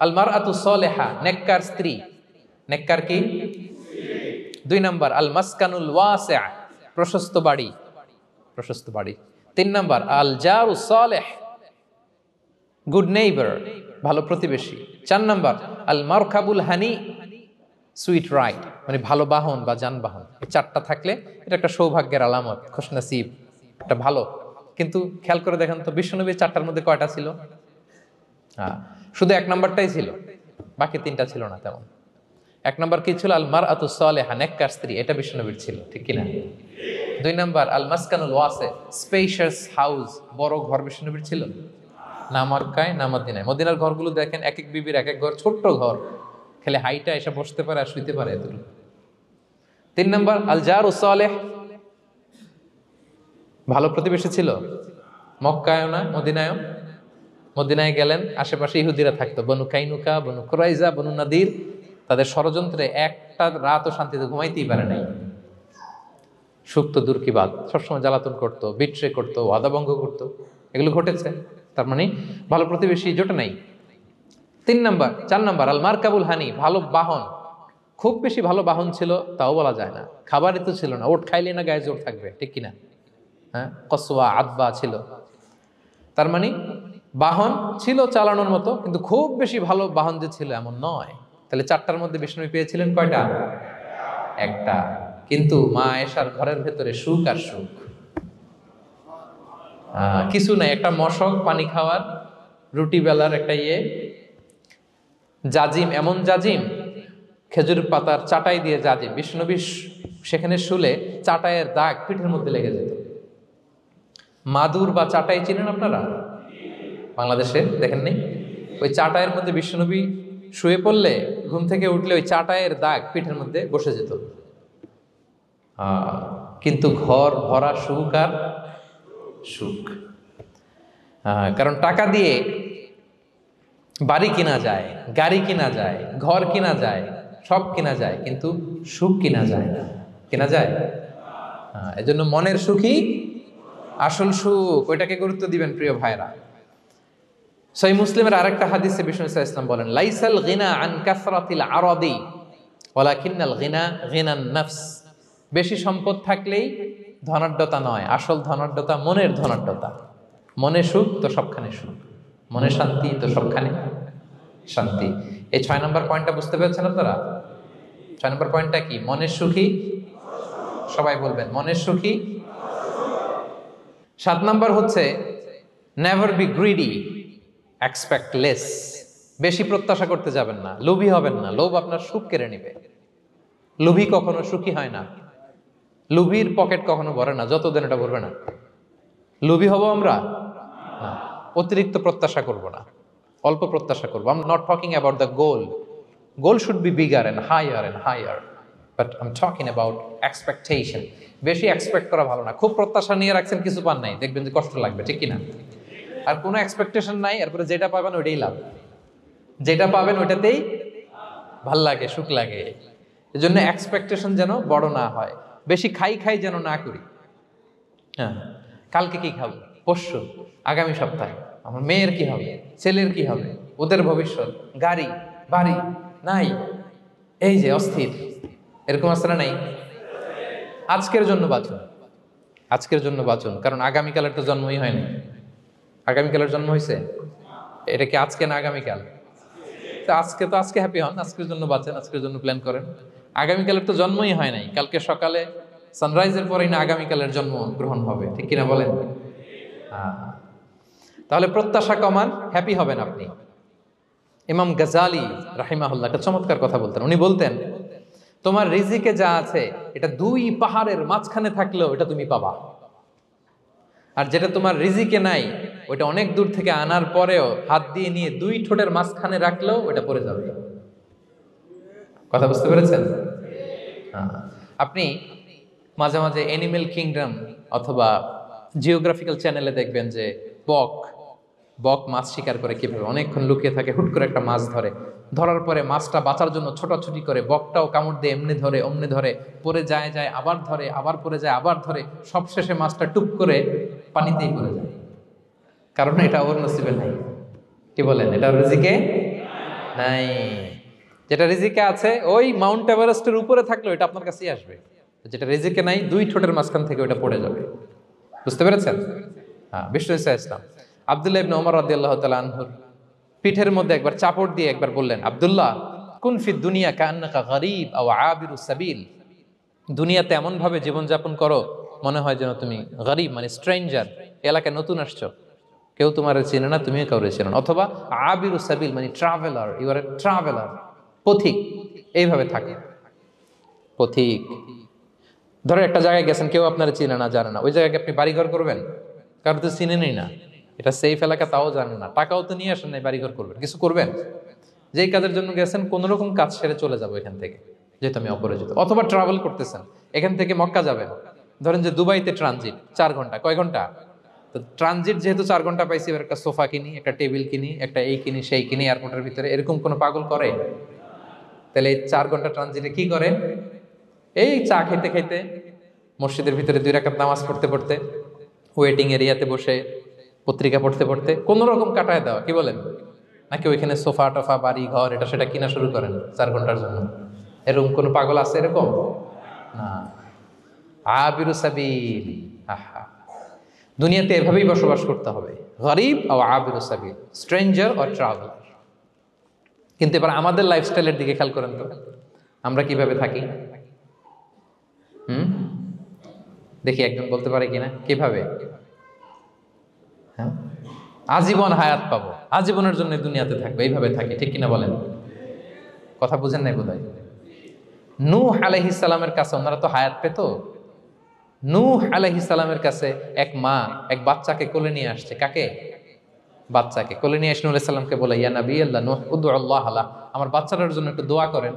Speaker 1: আল মারআতু সালেহা, নেককার স্ত্রী। নেককার কি? 2 নাম্বার আল মাসকানুল ওয়াসিআ, প্রশস্ত বাড়ি, প্রশস্ত বাড়ি। 3 নাম্বার আল জারু সালেহ, গুড নেইবার, ভালো প্রতিবেশী। 4 নাম্বার আল মারকাবুল হানি, সুইট রাইড, মানে ভালো বাহন বা যানবাহন। এই 4টা থাকলে এটা একটা সৌভাগ্যের আলামত, খুশনসিব, এটা ভালো। কিন্তু খেয়াল করে দেখেন তো বিশ্বনবীর 4টার মধ্যে কয়টা ছিল? হ্যাঁ, শুধু 1 নাম্বারটাই ছিল, বাকি 3টা ছিল না তেমন। 1 নাম্বার কি ছিল? আল মারআতু সালেহা, নেককার স্ত্রী, এটা বিশ্বনবীর ছিল, ঠিক কিনা? 2 নাম্বার আল মাসকানুল ওয়াসি, স্পেশাস হাউস, বড় ঘর, বিশ্বনবীর ছিল না মক্কায় না মদিনায়। মদিনার ঘরগুলো দেখেন এক এক বিবির এক এক ঘর, ছোট্ট ঘর, খেলে হাইটা এসে বসতে পারে আর শুইতে পারে এতটুকু। 3 নাম্বার আল জারু সালেহ, ভালো প্রতিবেশী ছিল। মক্কায়ও না মদিনায়ও। মদিনায় গেলেন, আশেপাশে ইহুদিরা থাকতো, বনু কাইনুকা, বনু কুরাইজা, বনু নাদির। তাদের ষড়যন্ত্রে একটা রাতও শান্তিতে ঘুমাইতেই পারে নাই। সুখ তো দূর কি বাদ, সবসময় জ্বালাতন করতো, বিট্রে করতো, ওয়াদাভঙ্গ করতো, এগুলো ঘটেছে। তার মানে ভালো প্রতিবেশী জোটে নাই। 4 নাম্বার আল মারকাবুল হানি, ভালো বাহন। খুব বেশি ভালো বাহন ছিল তাও বলা যায় না, খাবারই তো ছিল না, ওট খাইলে না গায়ে জোর থাকবে, ঠিক কিনা? হ্যাঁ, কসওয়া আদবা ছিল। তার মানে বাহন ছিল চালানোর মতো, কিন্তু খুব বেশি ভালো বাহন যে ছিল এমন নয়। তাহলে 4টার মধ্যে বিষ্ণু পেয়েছিলেন কয়টা? 1টা। কিন্তু মা আয়েশার ঘরের ভেতরে সুখ আর সুখ, কিছু নাই। একটা মশক, পানি খাওয়ার, রুটি বেলার একটা জাজিম, এমন জাজিম, খেজুর পাতার চাটাই দিয়ে জাজিম। বিষ্ণুনবী সেখানে শুলে চাটাইয়ের দাগ পিঠের মধ্যে লেগে যেত। মাদুর বা চাটাই চিনেন আপনারা? বাংলাদেশে দেখেন নেই? ওই চাটাইয়ের মধ্যে বিশ্বনবী শুয়ে পড়লে, ঘুম থেকে উঠলে ওই চাটাইয়ের দাগ পিঠের মধ্যে বসে যেত। কিন্তু ঘর ভরা সুখ আর সুখ। কারণ টাকা দিয়ে বাড়ি কিনা যায়, গাড়ি কিনা যায়, ঘর কিনা যায়, সব কিনা যায়, কিন্তু সুখ কিনা যায় না। কিনা যায়? এজন্য মনের সুখই আসল সুখ, ওইটাকে গুরুত্ব দিবেন প্রিয় ভাইরা। সহিহ মুসলিমের আরেকটা হাদিসে বিষ্ণু ইসলাম বলেন লাইসাল গিনা আন কাসরাতিল আরাদি ওয়ালাকিন্নাল গিনা গিনান নফস। বেশি সম্পদ থাকলেই ধনাঢ্যতা নয়, আসল ধনাঢ্যতা মনের ধনাঢ্যতা। মনে সুখ তো সবখানে সুখ, মনে শান্তি তো সবখানে শান্তি। এই 6 নম্বর পয়েন্টটা বুঝতে পেরেছেন আপনারা? 6 নম্বর পয়েন্টটা কি? মনের সুখী, সবাই বলবেন মনের সুখী। 7 নম্বর হচ্ছে never be greedy, expect less, বেশি প্রত্যাশা করতে যাবেন না, লোভী হবেন না। লোভ আপনার সুখ কেড়ে নেবে। লোভী কখনো সুখী হয় না, লোভীর পকেট কখনো ভরে না যতদিন এটা ভরবে না। লোভী হব আমরা না, অতিরিক্ত প্রত্যাশা করব না, অল্প প্রত্যাশা করবো। I am not talking about the goal, goal should be bigger and higher, but I am talking about expectation. বেশি এক্সপেক্ট করা ভালো না। খুব প্রত্যাশা নিয়ে রাখছেন, কিছু পান নাই, দেখবেন যে কষ্ট লাগবে, ঠিক কিনা? আর কোনো এক্সপেকটেশন নাই, এরপরে যেটা পাবেন ওইটাই লাভ, যেটা পাবেন ওইটাতেই ভাল লাগে, সুখ লাগে। এই জন্য এক্সপেকটেশন যেন বড় না হয়, বেশি খাই যেন না করি। হ্যাঁ, কালকে কি খাবো, পরশু, আগামী সপ্তাহে আমার মেয়ের কি হবে, ছেলের কি হবে, ওদের ভবিষ্যৎ, গাড়ি বাড়ি নাই, এই যে অস্থির, এরকম আছে না নাই? আজকের জন্য বাঁচুন, আজকের জন্য বাঁচুন, কারণ আগামীকালের তো জন্মই হয়নি। আগামীকালের জন্ম হয়েছে, এটা কি আজকে না আগামীকাল? তো আজকে হ্যাপি হন, আজকের জন্য বাঁচেন, আজকের জন্য প্ল্যান করেন। আগামীকালের তো জন্মই হয় নাই, কালকে সকালে সানরাইজের পরেই না আগামীকালের জন্ম গ্রহণ হবে, ঠিক কিনা বলেন? তাহলে প্রত্যাশা কমান, হ্যাপি হবেন আপনি। ইমাম গাজালি রাহিমাহুল্লাহ একটা চমৎকার কথা বলতেন। উনি বলতেন, তোমার রিজিকে যা আছে এটা 2 পাহাড়ের মাঝখানে থাকলেও এটা তুমি পাবা, আর যেটা তোমার রিজিকে নাই ওটা অনেক দূর থেকে আনার পরেও হাত দিয়ে নিয়ে 2 ঠোঁটের মাঝখানে রাখলেও ওটা পড়ে যাবে। কথা বুঝতে পেরেছেন? আপনি মাঝে মাঝে অ্যানিমেল কিংডম অথবা জিওগ্রাফিক্যাল চ্যানেলে দেখবেন যে বক মাছ শিকার করে কিভাবে অনেকক্ষণ লুকিয়ে থাকে, হুট করে একটা মাছ ধরে, ধরার পরে মাছটা বাঁচার জন্য ছোটাছুটি করে, বকটাও কামড় দিয়ে এমনি ধরে অমনি ধরে, পরে যায় আবার ধরে, আবার পরে যায় আবার ধরে, সবশেষে মাছটা টুপ করে পানিতেই পড়ে যায়, কারণ এটা ওর নসিবে নাই। কি বলেন? এটা রিজিকে নাই। যেটা রিজিকে আছে ওই মাউন্ট এভারেস্টের উপরে থাকলেও এটা আপনার কাছেই আসবে, যেটা রিজিকে নাই 2 ঠোঁটের মাঝখান থেকে ওটা পড়ে যাবে। বুঝতে পেরেছেন? হ্যাঁ, বিষ্ণু ইসলাম আব্দুল্লাহ ইবনে ওমর রাদিয়াল্লাহু তাআলা আনহুর পিঠের মধ্যে একবার চাপড় দিয়ে একবার বললেন, আব্দুল্লাহ কুন ফি দুনিয়া কান্নাকা গরীব আও আবিরু সাবিল, দুনিয়াতে এমন ভাবে জীবনযাপন করো মনে হয় যেন তুমি গরীব মানে স্ট্রেঞ্জার, এলাকায় নতুন আসছো, কেউ তোমার চেনে না, তুমিও কাউরে চেনো না, অথবা আবিরু সাবিল মানে traveller, you are a traveller, পথিক, এইভাবে থাকে। পথিক, ধরো একটা জায়গায় গেছেন, কেউ আপনারা চিনে না, জানে না, ওই জায়গায় আপনি বাড়িঘর করবেন? কারো তো চিনেনই না, এটা সেফ এলাকা তাও জানেন না, টাকাও তো নিয়ে আসেন নাই, বাড়িঘর করবেন, কিছু করবেন? যেই কাজের জন্য গেছেন কোন রকম কাজ সেরে চলে যাবো এখান থেকে, যেহেতু আমি অপরিচিত। অথবা ট্রাভেল করতেছেন, এখান থেকে মক্কা যাবেন, ধরেন যে দুবাইতে ট্রানজিট 4 ঘন্টা, কয় ঘন্টা? তো ট্রানজিট যেহেতু 4 ঘন্টা পাইছি, এবার একটা সোফা কিনি, একটা টেবিল কিনি, একটা এই কিনি সেই কিনি এয়ারপোর্টের ভিতরে, এরকম কোনো পাগল করে? তাহলে এই 4 ঘন্টা ট্রানজিটে কি করে? এই চা খাইতে খাইতে, মসজিদের ভিতরে 2 রাকাত নামাজ পড়তে পড়তে, ওয়েটিং এরিয়াতে বসে পত্রিকা পড়তে পড়তে কোনো রকম কাটায় দেওয়া, কি বলেন? নাকি ওইখানে সোফা টোফা বাড়ি ঘর এটা সেটা কিনা শুরু করেন 4 ঘন্টার জন্য? এরকম কোনো পাগল আছে এরকম? না। আবিরু সাবিল, আহা, দুনিয়াতে এভাবেই বসবাস করতে হবে, গরিব ও আবিরু সাবিল, স্ট্রেঞ্জার ও ট্রাভেলার। কিন্তু এবার আমাদের লাইফস্টাইলের দিকে খেয়াল করেন তো, আমরা কিভাবে থাকি? দেখি একজন বলতে পারে কিনা কিভাবে? হ্যাঁ, আজীবন হায়াত পাবো, আজীবনের জন্য দুনিয়াতে থাকবে, এইভাবে থাকি, ঠিক কিনা বলেন? কথা বুঝেন নাই বোধহয়। নূহ আলাইহিস সালামের কাছে ওনারা তো হায়াত পেত। নূহ আলাইহিস সালামের কাছে এক মা এক বাচ্চাকে কোলে নিয়ে আসছে। কাকে? বাচ্চাকে কোলে নিয়ে এসে নূহ আলাইহিস সালামকে বলে, ইয়া নবী আল্লাহ নূহ উদউ আল্লাহ আলা, আমার বাচ্চাটার জন্য একটু দোয়া করেন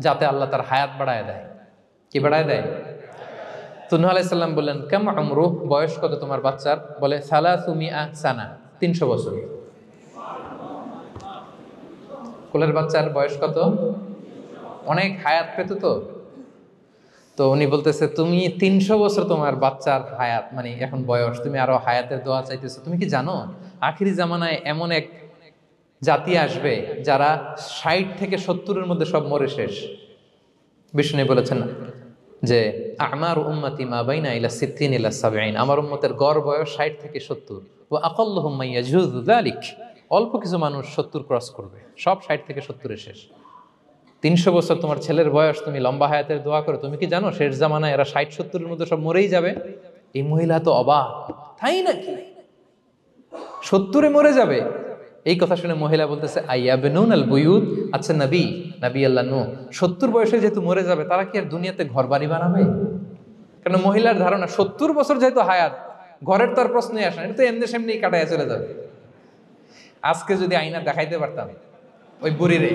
Speaker 1: যাতে আল্লাহ তার হায়াত বাড়ায় দেয়। কি বাড়ায় দেয়? তো নূহ আলাইহিস সালাম বললেন, কাম উমরুহ, বয়স কত তোমার বাচ্চার? বলে 300 সানা, 300 বছর। কোলের বাচ্চার বয়স কত? অনেক হায়াত পেত তো। তো উনি বলতেছে, তুমি 300 বছর তোমার বাচ্চার হায়াত মানে এখন বয়স, তুমি আরো হায়াতের দোয়া চাইতেছো। তুমি কি জানো আখিরি জামানায় এমন এক জাতি আসবে যারা 60 থেকে 70-এর মধ্যে সব মরে শেষ। বিষ্ণু বলেছেন যে আমার উম্মতি মা বাইনা ইলা 60 ইলা 70, আমার উম্মতের গড় বয়স 60 থেকে 70। ওয়া আকাল্লুহুম মাইয়াজুযু যালিক, অল্প কিছু মানুষ 70 ক্রস করবে, সব 60 থেকে 70-এ শেষ। 300 বছর তোমার ছেলের বয়স, তুমি লম্বা হায়াতের দোয়া করো, তুমি কি জানো শেষ জামানায় এরা 60-70-এর মধ্যে সব মরেই যাবে? এই মহিলা তো অবাক, তাই নাকি 70-এ মরে যাবে? এই কথা শুনে মহিলা বলতেছে আইয়াবনুন আল বুয়ুত, আচ্ছা নবী আল্লাহ নূহ 70 বয়সে যেহেতু মরে যাবে, তারা কি আর দুনিয়াতে ঘর বাড়ি বানাবে? কারণ মহিলার ধারণা 70 বছর যেহেতু হায়াত, ঘরের তো আর প্রশ্নই আসে না, এটা তো এমনি সেমনি কাটাইয়া চলে যাবে। আজকে যদি আয়না দেখাইতে পারতাম ওই বুড়িরে,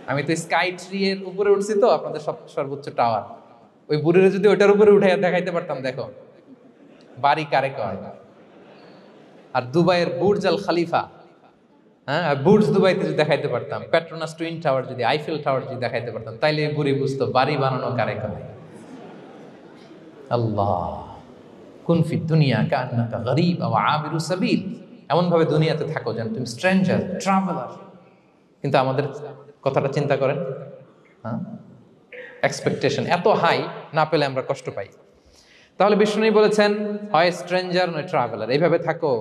Speaker 1: আমি তো স্কাই ট্রি এর উপরে উঠছি, তো আপনাদের সর্বোচ্চ টাওয়ার, ওই বুড়িরে যদি ওইটার উপরে উঠে দেখাইতে পারতাম, দেখো বাড়ি কারে কয়। আর দুবাইয়ের বুর্জ আল খালিফা, হ্যাঁ বুর্জ দুবাইতে যদি দেখাইতে পারতাম, পেট্রোনাস টুইন টাওয়ার যদি, আইফেল টাওয়ার যদি দেখাইতে পারতাম, তাইলে বুড়ি বুঝতো বাড়ি বানানো কারে কয়। আল্লাহ কুন ফি দুনিয়া কান্নাকা গরীব আও আবিরু সাবিল, এমন ভাবে দুনিয়াতে থাকো যেন তুমি স্ট্রেঞ্জার, ট্রাভেলার। কিন্তু আমাদের কথাটা চিন্তা করেন, হ্যাঁ এক্সপেকটেশন এত হাই, না পেলে আমরা কষ্ট পাই। তাহলে বিষ্ণু বলেছেন হয় স্ট্রেঞ্জার নয় ট্রাভেলার, এইভাবে থাকো।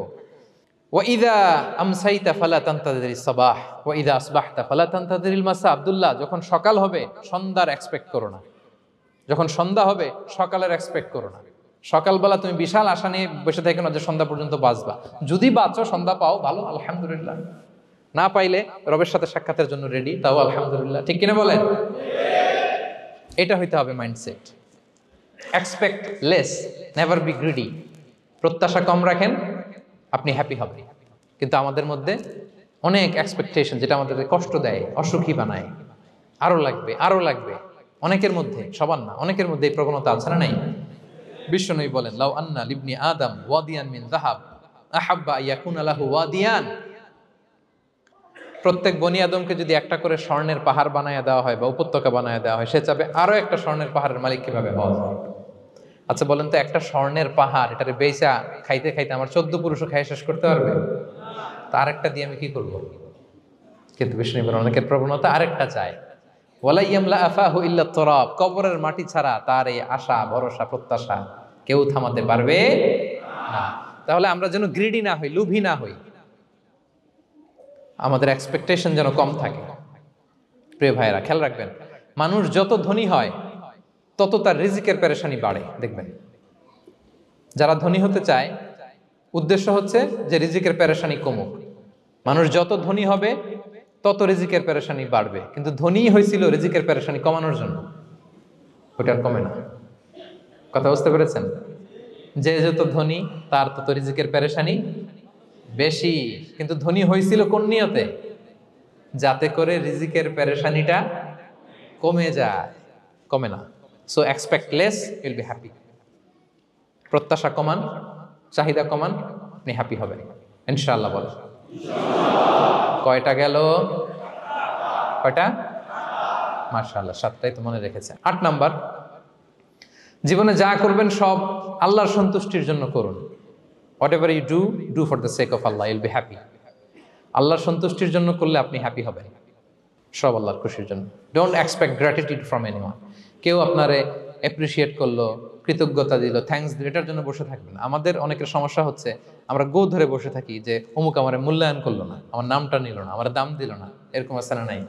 Speaker 1: ওয়াইদা আমসাইতা ফালা তানতাযিরিস সাবাহ ওয়াইদা আসবাহতা ফালা তানতাযিরিল মাসা। আব্দুল্লাহ, যখন সকাল হবে সন্ধ্যার এক্সপেক্ট করো না, যখন সন্ধ্যা হবে সকালের এক্সপেক্ট করো না। সকালবেলা তুমি বিশাল আশা নিয়ে বসে থাকো না যে সন্ধ্যা পর্যন্ত বাঁচবা। যদি বাঁচো, সন্ধ্যা পাও, ভালো, আলহামদুলিল্লাহ। না পাইলে রবের সাথে সাক্ষাতের জন্য রেডি, তাও আলহামদুলিল্লাহ। ঠিক কিনা বলেন? এটা হইতে হবে mindset. Expect less, never be greedy. প্রত্যাশা কম রাখেন, আপনি হ্যাপি হবেন। কিন্তু আমাদের মধ্যে অনেক এক্সপেকটেশন, যেটা আমাদের কষ্ট দেয়, অসুখী বানায়। আরো লাগবে, আরো লাগবে। অনেকের মধ্যে, সবার না, অনেকের মধ্যে এই প্রবণতা আছে না? নাই? বিশ্বনবী বলেন লাউ আন্না লিবনি আদম ওয়াদিয়ান মিন যাহাব আহাব্বা আইয়াকুনা লাহু ওয়াদিয়ান। প্রত্যেক বনি আদমকে যদি একটা করে স্বর্ণের পাহাড় বানায় দেওয়া হয় বা উপত্যকা বানায় দেওয়া হয়, সে চাবে আরো একটা স্বর্ণের পাহাড়ের মালিক কিভাবে হওয়া যায়। আচ্ছা বলেন তো, একটা স্বর্ণের পাহাড়, এটারে বেচা খাইতে খাইতে আমার 14 পুরুষও খাই শেষ করতে পারবে? তার একটা দিয়ে আমি কি করব? কিন্তু বিষ্ণু বলেন অনেকের প্রবণতা আরেকটা চায়। ওয়ালা ইয়ামলা আফাহু ইল্লা তুরাব, কবরের মাটি ছাড়া তার এই আশা, ভরসা, প্রত্যাশা কেউ থামাতে পারবে না। তাহলে আমরা যেন গ্রিডি না হই, লোভী না হই, আমাদের এক্সপেকটেশন যেন কম থাকে। প্রিয় ভাইরা, খেয়াল রাখবেন, মানুষ যত ধনী হয় তত তার রিজিকের পেরেশানি বাড়ে। দেখবেন, যারা ধনী হতে চায় উদ্দেশ্য হচ্ছে যে রিজিকের পেরেশানি কমুক। মানুষ যত ধনী হবে তত রিজিকের পেরেশানি বাড়বে। কিন্তু ধনী হয়েছিল রিজিকের পেরেশানি কমানোর জন্য, ওটা আর কমে না। কথা বুঝতে পেরেছেন? যে যত ধনী তার তত রিজিকের পেরেশানি বেশি। কিন্তু ধনী হয়েছিল কোন নিয়তে? যাতে করে রিজিকের পেরেশানিটা কমে যায়, কমে না। So expect less, Yule be happy. প্রত্যাশা কমান, চাহিদা কমান, আপনি হ্যাপি হবেন ইনশাআল্লাহ। বলে কয়টা গেল? কয়টা? মাশাআল্লাহ, 7টাই তো মনে রেখেছেন। 8 নাম্বার, জীবনে যা করবেন সব আল্লাহর সন্তুষ্টির জন্য করুন। Whatever you do, do for the sake of Allah, you'll be happy. আল্লাহর সন্তুষ্টির জন্য করলে আপনি হ্যাপি হবেন, সব আল্লাহর খুশির জন্য। Don't expect gratitude from anyone. কেউ আপনারে অ্যাপ্রিশিয়েট করলো, কৃতজ্ঞতা দিল, থ্যাঙ্কস দিল, এটার জন্য বসে থাকবেন। আমাদের অনেকের সমস্যা হচ্ছে আমরা গো ধরে বসে থাকি যে অমুক আমার মূল্যায়ন করলো না, আমার নামটা নিল না, আমার দাম দিল না। এরকম আছে না? নাই?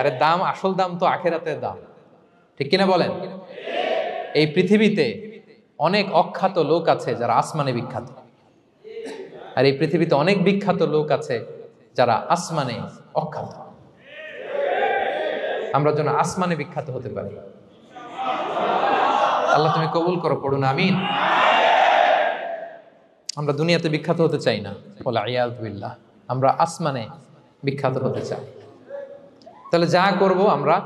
Speaker 1: আরে দাম, আসল দাম তো আখিরাতের দাম। ঠিক কিনা বলেন? এই পৃথিবীতে অনেক অখ্যাত লোক আছে যারা আসমানে বিখ্যাত, আর এই পৃথিবীতে অনেক বিখ্যাত লোক আছে যারা আসমানে অখ্যাত। আমরা যেন আসমানে বিখ্যাত হতে পারি। আল্লাহ তুমি কবুল করো, পড়ুন আমিন। আমরা দুনিয়াতে বিখ্যাত হতে চাই না, বলা ইয়াযু বিল্লাহ, আমরা আসমানে বিখ্যাত হতে চাই। তাহলে যা করব আমরা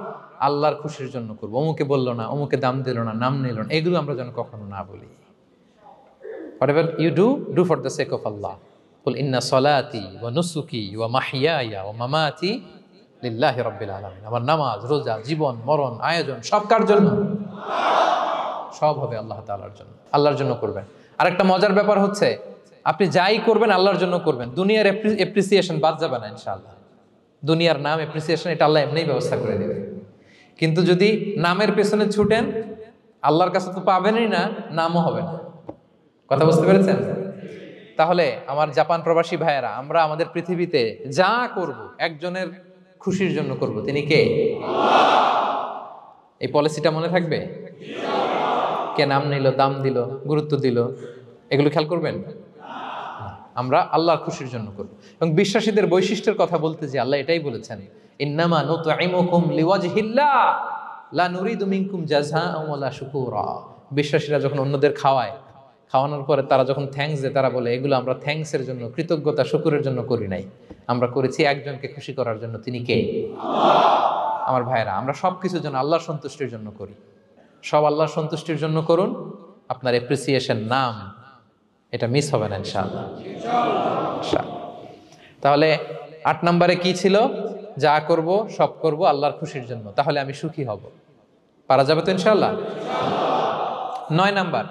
Speaker 1: আল্লাহর খুশির জন্য করবো। অমুকে বললো না, অমুকে দাম দিল না, নাম নিল না, এগুলো আমরা যেন কখনো না বলি। Whatever you do, do for the sake of Allah. Qul inna salati wa nusuki wa mahyaya wa mamati lillahi rabbil alamin. আমার নামাজ, রোজা, জীবন, মরণ, আয়োজন সব কার জন্য? সব হবে আল্লাহ তাআলার জন্য, আল্লাহর জন্য করবেন। আরেকটা মজার ব্যাপার হচ্ছে, আপনি যাই করবেন আল্লাহর জন্য করবেন। দুনিয়ার এপ্রিসিয়েশন বাদ যাবে না ইনশাআল্লাহ। দুনিয়ার নাম, এপ্রিসিয়েশন, এটা আল্লাহ এমনিই ব্যবস্থা করে দেবে। কিন্তু যদি নামের পেছনে ছুটেন, আল্লাহর কাছে তো পাবেনই না, নামও হবে না। কথা বুঝতে পেরেছেন? তাহলে আমার জাপান প্রবাসী ভাইয়েরা, আমরা আমাদের পৃথিবীতে যা করব একজনের খুশির জন্য করব। তিনি কে? এই পলিসিটা মনে থাকবে? কে নাম নিল, দাম দিল, গুরুত্ব দিল, এগুলো খেয়াল করবেন। আমরা আল্লাহর খুশির জন্য করব। এবং বিশ্বাসীদের বৈশিষ্ট্যের কথা বলতে যে আল্লাহ এটাই বলেছেন, ইন্নামা নুতঈমুকুম লিওয়াজহিল্লাহ লা নুরিদু মিনকুম জাযাআন ওয়ালা শুকুরা। বিশ্বাসীরা যখন অন্যদের খাওয়ানোর পরে তারা যখন থ্যাঙ্কস দেয়, তারা বলে এগুলো আমরা থ্যাঙ্কসের জন্য, কৃতজ্ঞতা শুকুরের জন্য করি নাই, আমরা করেছি একজনকে খুশি করার জন্য। তিনি কে? আমার ভাইরা, আমরা সব কিছুর জন্য আল্লাহর সন্তুষ্টির জন্য করি। সব আল্লাহর সন্তুষ্টির জন্য করুন। আপনার অ্যাপ্রিসিয়েশন, নাম, এটা মিস হবে না ইনশাআল্লাহ। তাহলে 8 নম্বরে কি ছিল? যা করব সব করব আল্লাহর খুশির জন্য, তাহলে আমি সুখী হব। পারা যাবে তো ইনশাআল্লাহ? 9 number,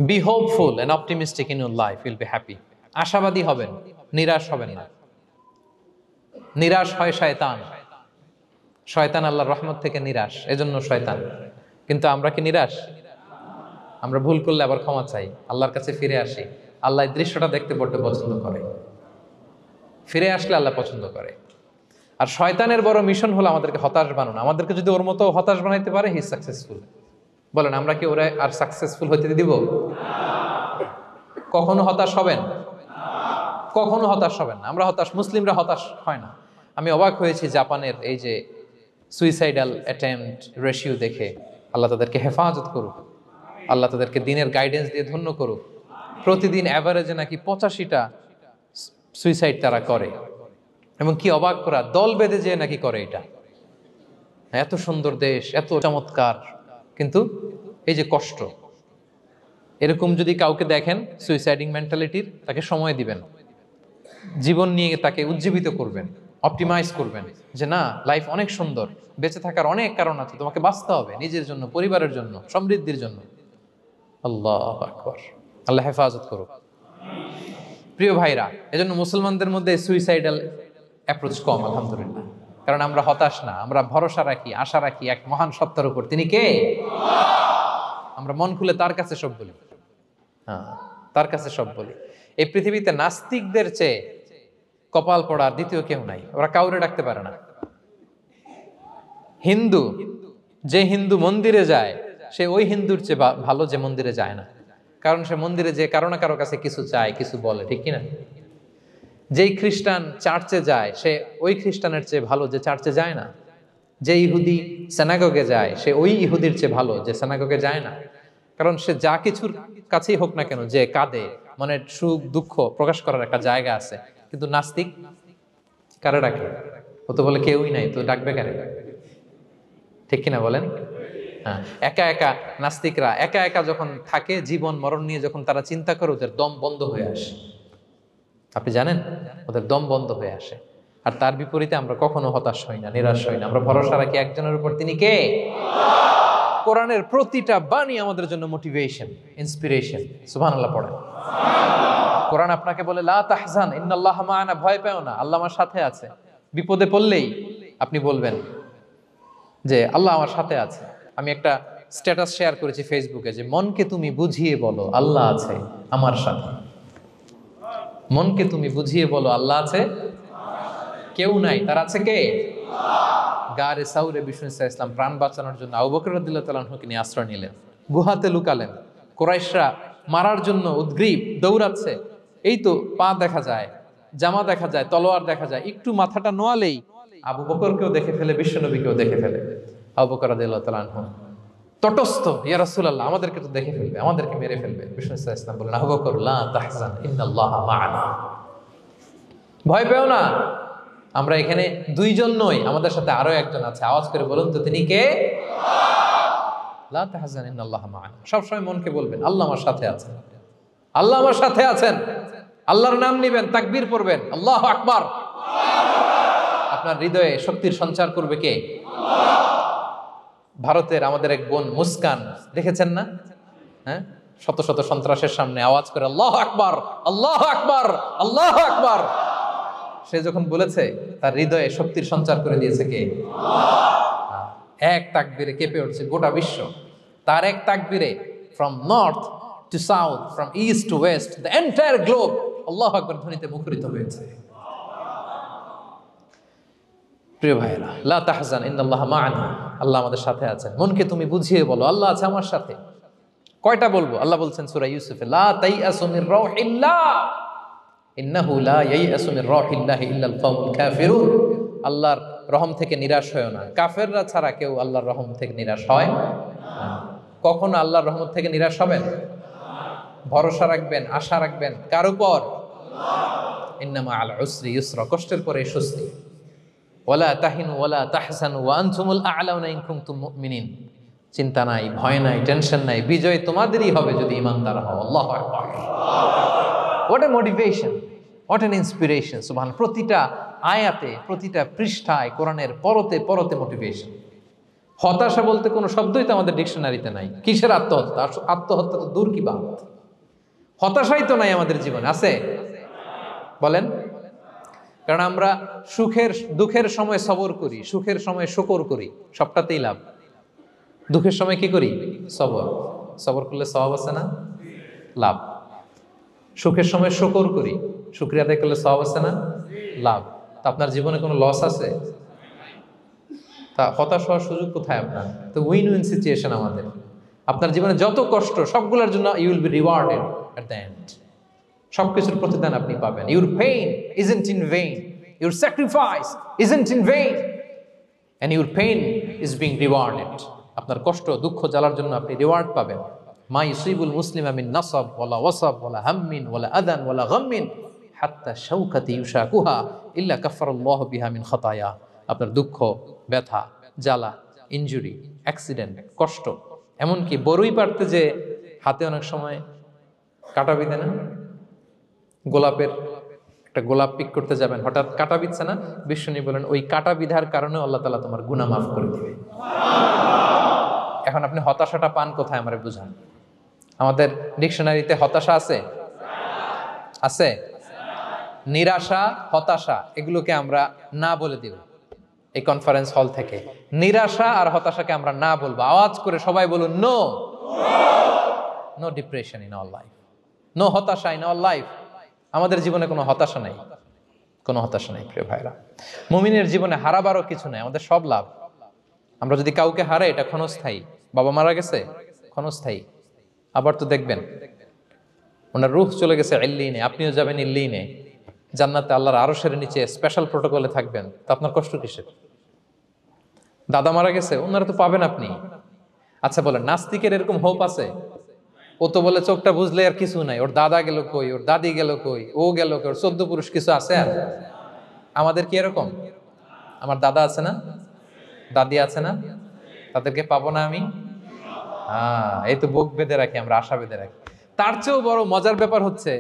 Speaker 1: be hopeful and optimistic in your life, will be happy. আশাবাদী হবেন, নিরাশ হবেন না। নিরাশ হয় শয়তান। শয়তান আল্লাহর রহমত থেকে নিরাশ, এজন্য শয়তান। কিন্তু আমরা কি নিরাশ? আমরা ভুল করলে আবার ক্ষমা চাই, আল্লাহর কাছে ফিরে আসি। আল্লাহ এই দৃশ্যটা দেখতে বড্ড পছন্দ করে। ফিরে আসলে আল্লাহ পছন্দ করে। আর শয়তানের বড় মিশন হলো আমাদেরকে হতাশ বানানো। আমাদেরকে যদি ওর মতো হতাশ বানাইতে পারে, হি সাকসেসফুল। বলেন, আমরা কি ওরা আর সাকসেসফুল হতে দিব? কখনো হতাশ হবেন? কখনো হতাশ হবেন না। আমরা হতাশ, মুসলিমরা হতাশ হয় না। আমি অবাক হয়েছি জাপানের এই যে সুইসাইডাল অ্যাটেম্পট রেশিও দেখে। আল্লাহ তাদেরকে হেফাজত করুক, আল্লাহ তাদেরকে দিনের গাইডেন্স দিয়ে ধন্য করুক। প্রতিদিন অ্যাভারেজে নাকি 85টা সুইসাইড তারা করে। এবং কি অবাক করা, দল বেঁধে যেয়ে নাকি করে এটা। এত সুন্দর দেশ, এত চমৎকার, কিন্তু এই যে কষ্ট। এরকম যদি কাউকে দেখেন সুইসাইডিং মেন্টালিটির, তাকে সময় দিবেন, জীবন নিয়ে তাকে উজ্জীবিত করবেন, অপটিমাইজ করবেন যে না, লাইফ অনেক সুন্দর, বেঁচে থাকার অনেক কারণ আছে, তোমাকে বাঁচতে হবে নিজের জন্য, পরিবারের জন্য, সমৃদ্ধির জন্য। আল্লাহু আকবার। আল্লাহ হেফাজত করুক। প্রিয় ভাইরা, এজন্য মুসলমানদের মধ্যে সুইসাইডাল অ্যাপ্রোচ কম, আলহামদুলিল্লাহ। কারণ আমরা হতাশ না, আমরা ভরসা রাখি, আশা রাখি এক মহান সত্তার উপর। তিনি কে? আমরা মন খুলে তার কাছে সব বলি। হ্যাঁ, তার কাছে সব বলি। এই পৃথিবীতে নাস্তিকদের চেয়ে কপাল পড়ার দ্বিতীয় কেউ নাই। ওরা কাউরে ডাকতে পারে না। হিন্দু, যে হিন্দু মন্দিরে যায়, সে ওই হিন্দুর চেয়ে ভালো যে মন্দিরে যায় না। কারণ সে মন্দিরে যে কারো না কারো কাছে কিছু চায়, কিছু বলে, ঠিক কিনা? যেই খ্রিস্টান চার্চে যায়, সে ওই খ্রিস্টানের চেয়ে ভালো যে চার্চে যায় না। যে ইহুদি সেনাগগে যায়, সে ওই ইহুদির চেয়ে ভালো যে সেনাগগে যায় না। কারণ সে যা কিছুর কাছেই হোক না কেন, যে কাঁদে, মানে সুখ দুঃখ প্রকাশ করার একটা জায়গা আছে। কিন্তু নাস্তিক কারে ডাকে? ও তো বলে কেউই নাই, তো ডাকবে কারে? ঠিক কিনা বলেন? হ্যাঁ, একা একা নাস্তিকরা একা একা যখন থাকে, জীবন মরণ নিয়ে যখন তারা চিন্তা করে, ওদের দম বন্ধ হয়ে আসে। আপনি জানেন, ওদের দম বন্ধ হয়ে আসে। আর তার বিপরীতে আমরা কখনো হতাশ হই না, নিরাশ হই না। আমরা ভরসা রাখি একজনের উপর, তিনি কে? কোরআনের প্রতিটা বাণী আমাদের জন্য মোটিভেশন, ইন্সপিরেশন। সুবহানাল্লাহ পড়েন। কোরআন আপনাকে বলে লা তাহজান ইন্নাল্লাহা মা'ানা, ভয় পেও না, আল্লাহ আমার সাথে আছে। বিপদে পড়লেই আপনি বলবেন যে আল্লাহ আমার সাথে আছে। আমি একটা স্ট্যাটাস শেয়ার করেছি ফেসবুকে যে মনকে তুমি বুঝিয়ে বলো আল্লাহ আছে আমার সাথে। মনকে তুমি বুঝিয়ে বলো আল্লাহ আছে, কেউ নাই, তার আছে কে? গারে সাউরে বিষ্ণু ইসলাম প্রাণ বাঁচানোর জন্য আবু বকর রাদিয়াল্লাহু তাআলা আনহুকে নিয়ে আশ্রয় নিলেন, গুহাতে লুকালেন। কুরাইশরা মারার জন্য উদ্গ্রীব, দৌড়াচ্ছে। এই তো পা দেখা যায়, জামা দেখা যায়, তলোয়ার দেখা যায়। একটু মাথাটা নোয়ালেই আবু বকরকেও দেখে ফেলে, বিশ্বনবীকেও দেখে ফেলে। আবু বকর রাদিয়াল্লাহু তাআলা আনহু তটস্থ, ইয়া রাসূলুল্লাহ, আমাদেরকে তো দেখে ফেলবে, আমাদেরকে মেরে ফেলবে। বিষ্ণু ইসলাম বললেন, আবু বকর লা তাহজান ইন্নাল্লাহা মা'ানা, ভয় পেও না, আমরা এখানে দুইজন নই, আমাদের সাথে আরো একজন আছে। আওয়াজ করে বলুন তো, তিনি কে? লা তাহজান ইন্নাল্লাহা মা'ানা। সবসময় মনকে বলবেন আল্লাহ আমার সাথে আছেন, আল্লাহ আমার সাথে আছেন। আল্লাহর নাম নিবেন, তাকবীর পড়বেন, আল্লাহু আকবার। আপনার হৃদয়ে শক্তির সঞ্চার করবে কে? ভারতের আমাদের এক বোন মুস্কান, দেখেছেন না? হ্যাঁ, শত শত সন্ত্রাসের সামনে আওয়াজ করে আল্লাহু আকবার, আল্লাহু আকবার, আল্লাহু আকবার। সে যখন বলেছে, তার হৃদয়ে শক্তির সঞ্চার করে দিয়েছে কে? এক তাকবীরে কেঁপে উঠছে গোটা বিশ্ব। তার এক তাকবীরে from north to south, from east to west, the entire globe আল্লাহু আকবার ধ্বনিতে মুখরিত হয়েছে। প্রিয় ভাইরা, লা তাহজান ইন্নাল্লাহা মা'ানা, আল্লাহ আমাদের সাথে আছেন। মনকে তুমি বুঝিয়ে বলো আল্লাহ আছে আমার সাথে। কয়টা বলবো? আল্লাহ বলছেন সূরা ইউসুফে, লা তাইয়াসু মির রাউহিল্লাহ, ইন্নাহু লা ইয়াইয়াসু মির রাহিল্লাহি ইল্লাল কওমুল কাফিরুন, আল্লাহর রহম থেকে নিরাশ হয় না, কাফেররা ছাড়া কেউ আল্লাহর রহম থেকে নিরাশ হয় না। কখনো আল্লাহর রহমত থেকে নিরাশ হবেন? ভরসা রাখবেন, আশা রাখবেন কার উপর? ইন্নামা আল উসরি ইউসরা, কষ্টের পরে স্বস্তি। ওয়ালা তাহিনু ওয়ালা তাহজানু ওয়া আনতুমুল আ'লাউনা ইন কুনতুম মুমিনিন, চিন্তা নাই, ভয় নাই, টেনশন নাই, বিজয় তোমাদেরই হবে যদি ঈমানদার হও। আল্লাহু আকবার। What a motivation, what an inspiration. সুবহান, প্রতিটা আয়াতে, প্রতিটা পৃষ্ঠায়, কোরআনের পরতে পরতে মোটিভেশন। হতাশা বলতে কোনো শব্দই তো আমাদের ডিকশনারিতে নাই। কিসের আত্মহত্যা? আত্মহত্যা তো দূর কি বাত, হতাশাই তো নাই আমাদের জীবনে। আছে? বলেন। কারণ আমরা দুঃখের সময় সবর করি, সুখের সময় শুকর করি, সবটাতেই লাভ। দুঃখের সময় কি করি? সবর। সবর করলে সওয়াব আছে না? লাভ। সুখের সময় শুকর করি, শুকরিয়া আদায় করলে সওয়াব আছে না? লাভ। তা আপনার জীবনে কোনো লস আছে? তা হতাশ হওয়ার সুযোগ কোথায় আপনার? তো উইন উইন সিচুয়েশন আমাদের। আপনার জীবনে যত কষ্ট, সবগুলোর জন্য you will be rewarded at the end. সবকিছুর প্রতিদান আপনি পাবেন। Your pain isn't in vain, your sacrifice isn't in vain, and your pain is being rewarded. আপনার কষ্ট, দুঃখ জ্বালার জন্য আপনি রিওয়ার্ড পাবেন। মা ইউসিবুল মুসলিমা মিন নাসাব ওয়ালা ওয়াসাব ওয়ালা হাম্মিন ওয়ালা আদান ওয়ালা গাম্মিন হাত্তা শাওকাতি ইউশাকুহা ইল্লা কাফফারাল্লাহু বিহা মিন খাতায়া। আপনার দুঃখ, ব্যথা, জ্বালা, ইনজুরি, অ্যাক্সিডেন্ট, কষ্ট, এমনকি বড়ই পারতে যে হাতে অনেক সময় কাটা বিঁধে না, গোলাপের একটা গোলাপ পিক করতে যাবেন, হঠাৎ কাটা বিধছে না, বিশ্বনী বলেন ওই কাটা বিধার কারণে আল্লাহ তাআলা তোমার গুনাহ মাফ করে দিবে। এখন আপনি হতাশাটা পান কোথায় আমারে বুঝান। আমাদের ডিকশনারিতে হতাশা আছে? আছে? নিরাশা, হতাশা এগুলোকে আমরা না বলে দিব এই কনফারেন্স হল থেকে। নিরাশা আর হতাশাকে আমরা না বলবো। আওয়াজ করে সবাই বলুন, no no depression in our life, no হতাশা ইন আওয়ার লাইফ। আমাদের জীবনে কোনো হতাশা নাই, কোনো হতাশা নাই প্রিয় ভাইরা। মুমিনের জীবনে হারাবারও কিছু নাই, আমাদের সব লাভ। আমরা যদি কাউকে হারাই এটা ক্ষণস্থায়ী। বাবা মারা গেছে, ক্ষণস্থায়ী। আবার তো দেখবেন ওনার রূহ চলে গেছে ইল্লিনে, আপনিও যাবেন ইল্লিনে, জান্নাতে আল্লাহর আরশের নিচে স্পেশাল প্রোটোকলে থাকবেন। তো আপনার কষ্ট কিসের? দাদা মারা গেছে, ওনারা তো পাবেন আপনি। আচ্ছা বলেন, নাস্তিকের এরকম হোপ আছে? ও তো বলে চোখটা বুঝলে আর কিছু নাই, ওর দাদা গেল কই, ওর দাদি গেল কই, ও গেল কই, ওর 14 পুরুষ কিছু আছে আর? আমাদের কি এরকম? আমার দাদা আছে না, দাদি আছে না, তাদেরকে পাবো না আমি? এই তো বুক বেঁধে রাখি আমরা, আশা বেঁধে রাখি। তার চেয়েও বড় মজার ব্যাপার হচ্ছে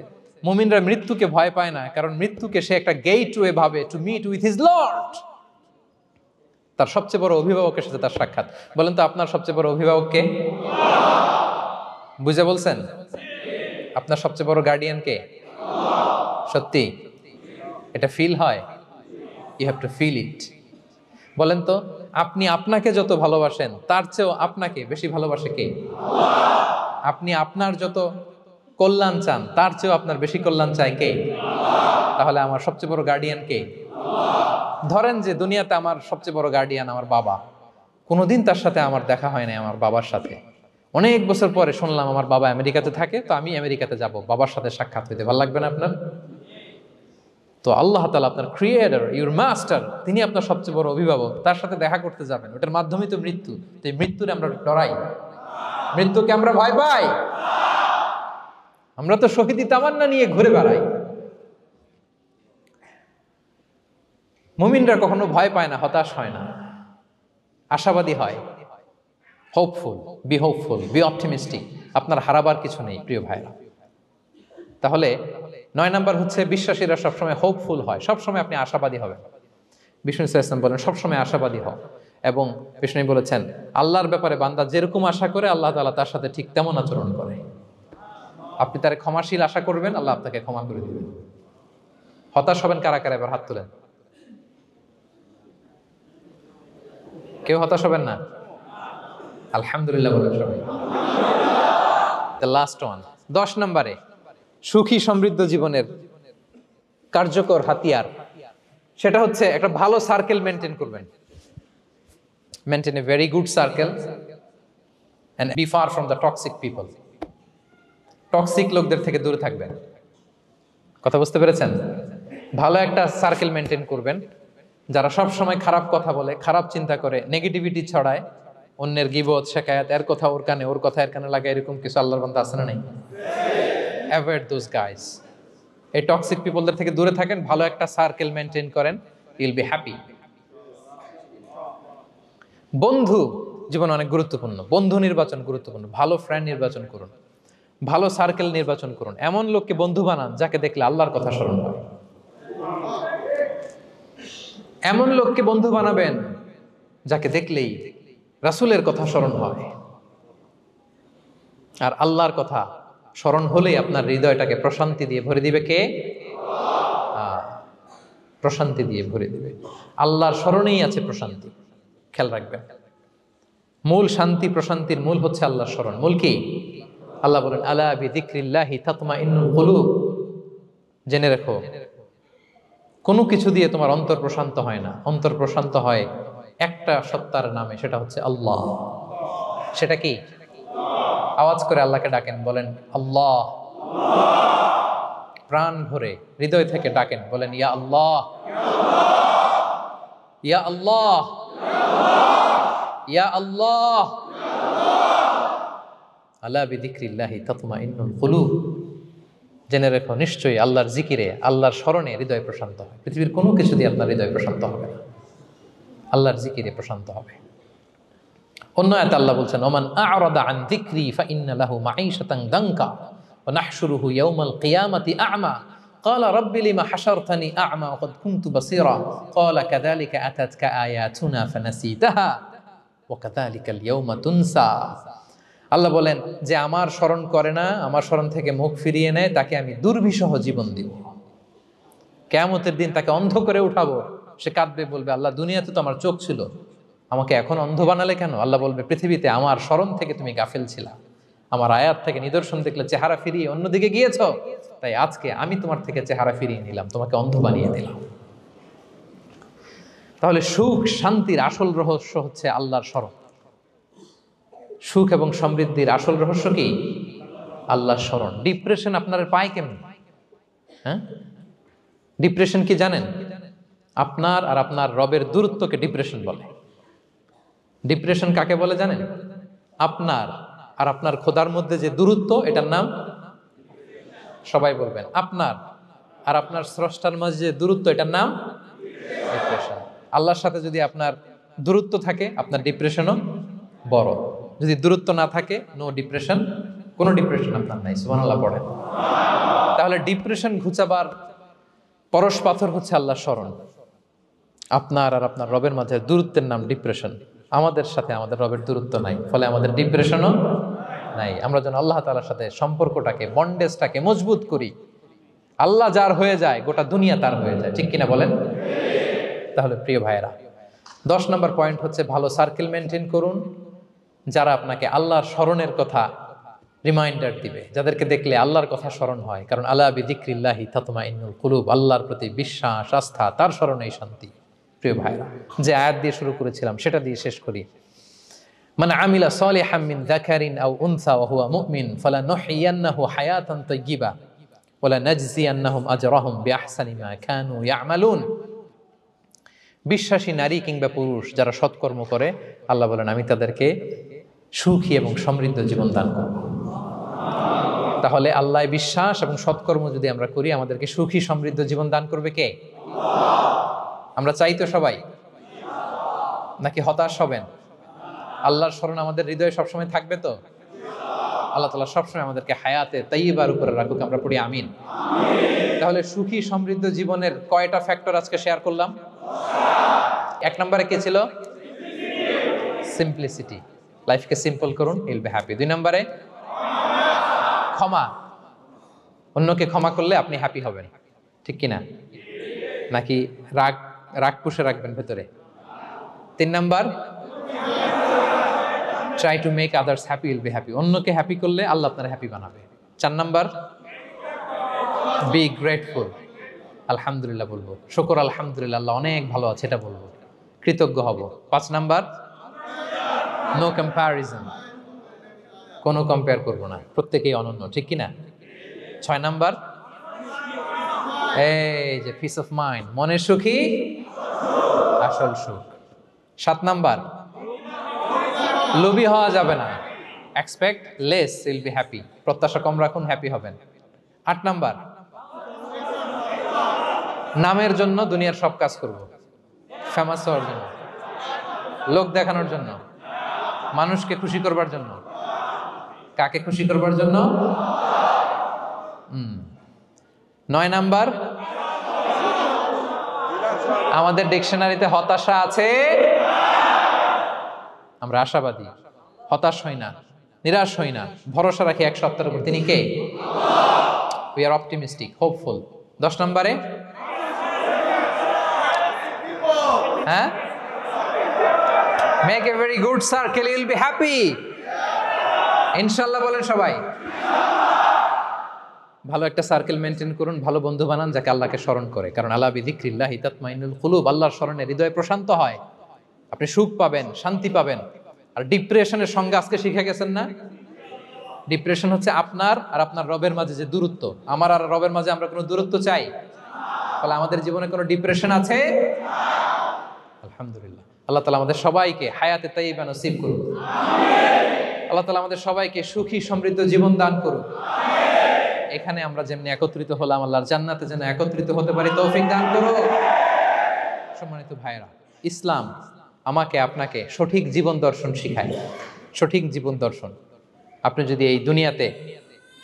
Speaker 1: মুমিনরা মৃত্যুকে ভয় পায় না, কারণ মৃত্যুকে সে একটা গেটওয়ে ভাবে to meet with his lord. তার সবচেয়ে বড় অভিভাবকের সাথে তার সাক্ষাৎ। বলেন তো আপনার সবচেয়ে বড় অভিভাবক কে? বুঝে বলছেন? আপনার সবচেয়ে বড় গার্ডিয়ান কে? সত্যি এটা ফিল হয়? You have to feel it. বলেন তো, আপনি আপনাকে যত ভালোবাসেন তার চেয়েও আপনাকে বেশি ভালোবাসে কে? আপনি আপনার যত কল্যাণ চান তার চেয়েও আপনার বেশি কল্যাণ চায় কে? তাহলে আমার সবচেয়ে বড় গার্ডিয়ান কে? ধরেন যে দুনিয়াতে আমার সবচেয়ে বড় গার্ডিয়ান আমার বাবা, কোনোদিন তার সাথে আমার দেখা হয় না, আমার বাবার সাথে অনেক বছর পরে শুনলাম আমার বাবা আমেরিকাতে থাকে, তো আমি আমেরিকাতে যাব বাবার সাথে সাক্ষাৎ হইতে। ভালো লাগবে না আপনার? তো আল্লাহ তাআলা আপনার ক্রিয়েটর, ইউর মাস্টার, তিনি আপনার সবচেয়ে বড় অভিভাবক, তার সাথে দেখা করতে যাবেন, ওটার মাধ্যমেই তো মৃত্যু। তো এই মৃত্যুরে আমরা ডরাই, মৃত্যুকে আমরা ভয় পাই। আমরা তো শহীদি তামান্না নিয়ে ঘুরে বেড়াই। মুমিনরা কখনো ভয় পায় না, হতাশ হয় না, আশাবাদী হয়। Hopeful, B optimistic. আপনার হারাবার কিছু নেই প্রিয় ভাইরা। তাহলে 9 নাম্বার হচ্ছে বিশ্বাসীরা সবসময় হোপফুল হয়, সবসময় আপনি আশাবাদী হবেন। বিষ্ণু ইসলাম বলেন সবসময় আশাবাদী হও, এবং বিষ্ণু বলেছেন আল্লাহর ব্যাপারে বান্দা যেরকম আশা করে আল্লাহ তাআলা তার সাথে ঠিক তেমন আচরণ করে। আপনি তার ক্ষমাশীল আশা করবেন, আল্লাহ আপনাকে ক্ষমা করে দিবেন। হতাশ হবেন কারা কারা? এবার হাত তোলেন। কেউ হতাশ হবেন না? আলহামদুলিল্লাহ বলেন সবাই। দ্য লাস্ট ওয়ান, 10 নম্বরে সুখী সমৃদ্ধ জীবনের কার্যকর হাতিয়ার, সেটা হচ্ছে একটা ভালো সার্কেল মেনটেন করবেন। Maintain a very good circle and be far from the toxic people. Toxic লোকদের থেকে দূরে থাকবেন। কথা বুঝতে পেরেছেন? ভালো একটা সার্কেল মেনটেন করবেন, যারা সব সময় খারাপ কথা বলে, খারাপ চিন্তা করে, নেগেটিভিটি ছড়ায়, অন্যের গীবত শেখায়াত, এর কথা ওর কানে, ওর কথা এর কানে লাগে, এরকম কিছু আল্লাহর বান্দা আছে না নাই? Avoid those guys. এই টক্সিক পিপলদের থেকে দূরে থাকেন, ভালো একটা সার্কেল মেনটেন করেন, ইউল বি হ্যাপি। বন্ধু জীবনে অনেক গুরুত্বপূর্ণ, বন্ধু নির্বাচন গুরুত্বপূর্ণ। ভালো ফ্রেন্ড নির্বাচন করুন, ভালো সার্কেল নির্বাচন করুন, এমন লোককে বন্ধু বানান যাকে দেখলে আল্লাহর কথা স্মরণ হয়। এমন লোককে বন্ধু বানাবেন যাকে দেখলেই রাসূলের কথা স্মরণ হয়। আর আল্লাহর কথা স্মরণ হলেই আপনার হৃদয়টাকে প্রশান্তি দিয়ে ভরে দিবে কে? প্রশান্তি দিয়ে ভরে দিবে। আল্লাহর স্মরণেই আছে প্রশান্তি, খেয়াল রাখবেন। মূল শান্তি প্রশান্তির মূল হচ্ছে আল্লাহর স্মরণ। মূল কি? আল্লাহ বলেন আলা বিযিকরিল্লাহি তাতমাইন্নুল কুলুব। জেনে রাখো, কোনো কিছু দিয়ে তোমার অন্তর প্রশান্ত হয় না, অন্তর প্রশান্ত হয় একটা সত্তার নামে, সেটা হচ্ছে আল্লাহ। সেটা কি? আওয়াজ করে আল্লাহকে ডাকেন, বলেন আল্লাহ। প্রাণ ভরে হৃদয় থেকে ডাকেন, বলেন ইয়া আল্লাহ, ইয়া আল্লাহ, ইয়া আল্লাহ। আলা বিযিকরিল্লাহি তাতমাইন্নুল কুলুব। জেনে রেখো, নিশ্চয়ই আল্লাহর জিকিরে, আল্লাহর স্মরণে হৃদয় প্রশান্ত হয়। পৃথিবীর কোনো কিছু দিয়ে আপনার হৃদয় প্রশান্ত হবে না, আল্লাহর জিকিরে প্রশান্ত হবে। অন্য আয়াতে আল্লাহ বলছেন ওমান আ'রাদা আন যিকরি ফাইন্না লাহু মাঈশাতান দানকা ওয়া নাহশুরুহু ইয়াওমাল কিয়ামাতি আ'মা ক্বালা রাব্বি লিমা হাশারতানি আ'মা ওয়া ক্বাদ কুনতু বাসীরা ক্বালা কাযালিকা আতাতকা আয়াতুনা ফানাসিতাহা ওয়া কাযালিকাল ইয়াওমা তুনসা। আল্লাহ বলেন যে আমার স্মরণ করে না, আমার স্মরণ থেকে মুখ ফিরিয়ে নেয়, তাকে আমি দুর্বিষহ জীবন দিব। কিয়ামতের দিন তাকে অন্ধ করে উঠাবো, সে কাঁদবে, বলবে আল্লাহ দুনিয়াতে তো আমার চোখ ছিল, আমাকে এখন অন্ধ বানালে কেন? আল্লাহ বলবে পৃথিবীতে আমার স্মরণ থেকে তুমি গাফেল ছিলা, আমার আয়াত থেকে নিদর্শন দেখলে চেহারা ফিরিয়ে অন্যদিকে গিয়েছ, তাই আজকে আমি তোমার থেকে চেহারা ফিরিয়ে নিলাম, তোমাকে অন্ধ বানিয়ে দিলাম। তাহলে সুখ শান্তির আসল রহস্য হচ্ছে আল্লাহর স্মরণ। সুখ এবং সমৃদ্ধির আসল রহস্য কি? আল্লাহর স্মরণ। ডিপ্রেশন আপনার পায় কেমন? হ্যাঁ, ডিপ্রেশন কি জানেন? আপনার আর আপনার রবের দূরত্বকে ডিপ্রেশন বলে। ডিপ্রেশন কাকে বলে জানেন? আপনার আর আপনার খোদার মধ্যে যে দূরত্ব, এটার নাম, সবাই বলবেন, আপনার আর আপনার স্রষ্টার মাঝে যে দূরত্ব, এটার নাম ডিপ্রেশন। আল্লাহর সাথে যদি আপনার দূরত্ব থাকে, আপনার ডিপ্রেশনও বড়। যদি দূরত্ব না থাকে, নো ডিপ্রেশন, কোনো ডিপ্রেশন আপনার নাই। সুবহানাল্লাহ পড়েন। তাহলে ডিপ্রেশন ঘুচাবার পরশ পাথর হচ্ছে আল্লাহর স্মরণ। আপনার আর আপনার রবের মাঝে দূরত্বের নাম ডিপ্রেশন। আমাদের সাথে আমাদের রবের দূরত্ব নাই, ফলে আমাদের ডিপ্রেশনও নাই। আমরা যেন আল্লাহ তাআলার সাথে সম্পর্কটাকে, বন্ডেজটাকে মজবুত করি। আল্লাহ যার হয়ে যায়, গোটা দুনিয়া তার হয়ে যায়। ঠিক কিনা বলেন? তাহলে প্রিয় ভাইয়েরা, 10 নম্বর পয়েন্ট হচ্ছে ভালো সার্কেল মেনটেন করুন, যারা আপনাকে আল্লাহর স্মরণের কথা রিমাইন্ডার দিবে, যাদেরকে দেখলে আল্লাহর কথা স্মরণ হয়। কারণ আলা বিযিকরিল্লাহি তাতমাইন্নুল কুলুব, আল্লাহর প্রতি বিশ্বাস, আস্থা, তার স্মরণেই শান্তি। প্রিয় ভাইরা, যে আয়াত দিয়ে শুরু করেছিলাম সেটা দিয়ে শেষ করি। মান আমিলা সালিহাম মিন যাকারিন আও উনসা ওয়া হুয়া মুমিন ফালানুহইয়ান্নাহু হায়াতান তাইয়্যিবা ওয়া লানাজজিয়ান্নাহুম আজরাহুম বিআহসানি মা কানু ইয়ামালুন। বিশ্বাসী নারী কিংবা পুরুষ যারা সৎকর্ম করে, আল্লাহ বলেন আমি তাদেরকে সুখী এবং সমৃদ্ধ জীবন দান করব। তাহলে আল্লাহ বিশ্বাস এবং সৎকর্ম যদি আমরা করি, আমাদেরকে সুখী সমৃদ্ধ জীবন দান করবে কে? আমরা চাই তো সবাই, নাকি হতাশ হবেন? আল্লাহর স্মরণ আমাদের হৃদয়ে সবসময় থাকবে তো? আল্লাহ তাআলা সবসময় আমাদেরকে হায়াতে তাইয়্যিবার উপরে রাখুক, আমরা পড়ি আমিন। তাহলে সুখী সমৃদ্ধ জীবনের কয়টা ফ্যাক্টর আজকে শেয়ার করলাম? 1 নম্বরে কে ছিল? সিম্পলিসিটি। লাইফকে সিম্পল করুন, ইউল বি হ্যাপি। 2 নম্বরে ক্ষমা। অন্যকে ক্ষমা করলে আপনি হ্যাপি হবেন, ঠিক কিনা? নাকি রাগ পুষে রাখবেন ভেতরে? 3 number, try to make others happy, will be happy. অন্যকে হ্যাপি করলে আল্লাহ আপনার হ্যাপি বানাবে। 4 নাম্বার, বি গ্রেটফুল। আলহামদুলিল্লাহ বলবো, শুকর আলহামদুলিল্লাহ, আল্লাহ অনেক ভালো আছে এটা বলবো, কৃতজ্ঞ হব। 5 নাম্বার, নো কম্প্যারিজন, কোনো কম্পেয়ার করবো না, প্রত্যেকেই অনন্য, ঠিক কিনা? 6 নাম্বার, এই যে পিস অফ মাইন্ড, মনের সুখী আসল সুখ। 7 নাম্বার, লোভী হওয়া যাবে না। Expect less, will be happy. প্রত্যাশা কম রাখুন, হ্যাপি হবেন। 8 নাম্বার, নামের জন্য দুনিয়ার সব কাজ করব, ফেমাস হওয়ার জন্য, লোক দেখানোর জন্য, মানুষকে খুশি করবার জন্য। কাকে খুশি করবার জন্য? 9 নাম্বার, আমাদের ডিকশনারিতে হতাশা আছে, আমরা আশাবাদী, হতাশ হই না, নিরাশ হই না, ভরসা রাখি এক সত্তার উপর। তিনি কে? We are optimistic, hopeful. 10 নম্বরে, হ্যাঁ, make a very good circle, you will be happy. ইনশাআল্লাহ বলেন সবাই। ভালো একটা সার্কেল মেনটেন করুন, ভালো বন্ধু বানান যাকে আল্লাহকে স্মরণ করে, কারণ আলা বিযিকরিল্লাহি তাতমাইন্নুল কুলুব, আল্লাহর স্মরণে হৃদয় প্রশান্ত হয়, আপনি সুখ পাবেন, শান্তি পাবেন। আর ডিপ্রেশনের সঙ্গে আজকে শিখে গেছেন না, ডিপ্রেশন হচ্ছে আপনার আর আপনার রবের মাঝে যে দূরত্ব। আমার আর রবের মাঝে আমরা কোনো দূরত্ব চাই? ফলে আমাদের জীবনে কোনো ডিপ্রেশন আছে? আলহামদুলিল্লাহ। আল্লাহ তাআলা আমাদের সবাইকে হায়াতে তাইয়্যিবা নসিব করুন। আল্লাহ তাআলা আমাদের সবাইকে সুখী সমৃদ্ধ জীবন দান করুন। এখানে আমরা যেমনি একত্রিত হলাম, আল্লাহর জান্নাতে যেন একত্রিত হতে পারি তৌফিক দান করুন। সম্মানিত ভাইরা, ইসলাম আমাকে আপনাকে সঠিক জীবন দর্শন শিখায়। সঠিক জীবন দর্শন। আপনি যদি এই দুনিয়াতে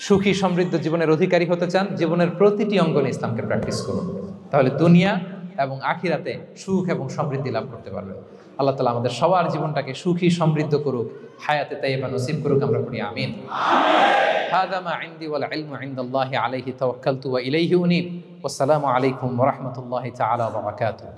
Speaker 1: সুখী সমৃদ্ধ জীবনের অধিকারী হতে চান, জীবনের প্রতিটি অঙ্গনে ইসলামকে প্র্যাকটিস করুন, তাহলে দুনিয়া এবং আখিরাতে সুখ এবং সমৃদ্ধি লাভ করতে পারবেন। আল্লাহ তাআলা আমাদের সবার জীবনটাকে সুখী সমৃদ্ধ করুক, হায়াতে তাইয়্যিবা নসিব করুক, আমরা পড়ি আমিন। হাযা মা ইনদি ওয়াল ইলমু ইনদাল্লাহি আলাইহি তাওয়াক্কালতু ওয়া ইলাইহি উনীব। ওয়াসসালামু আলাইকুম ওয়া রাহমাতুল্লাহি তাআলা ওয়া বারাকাতুহু।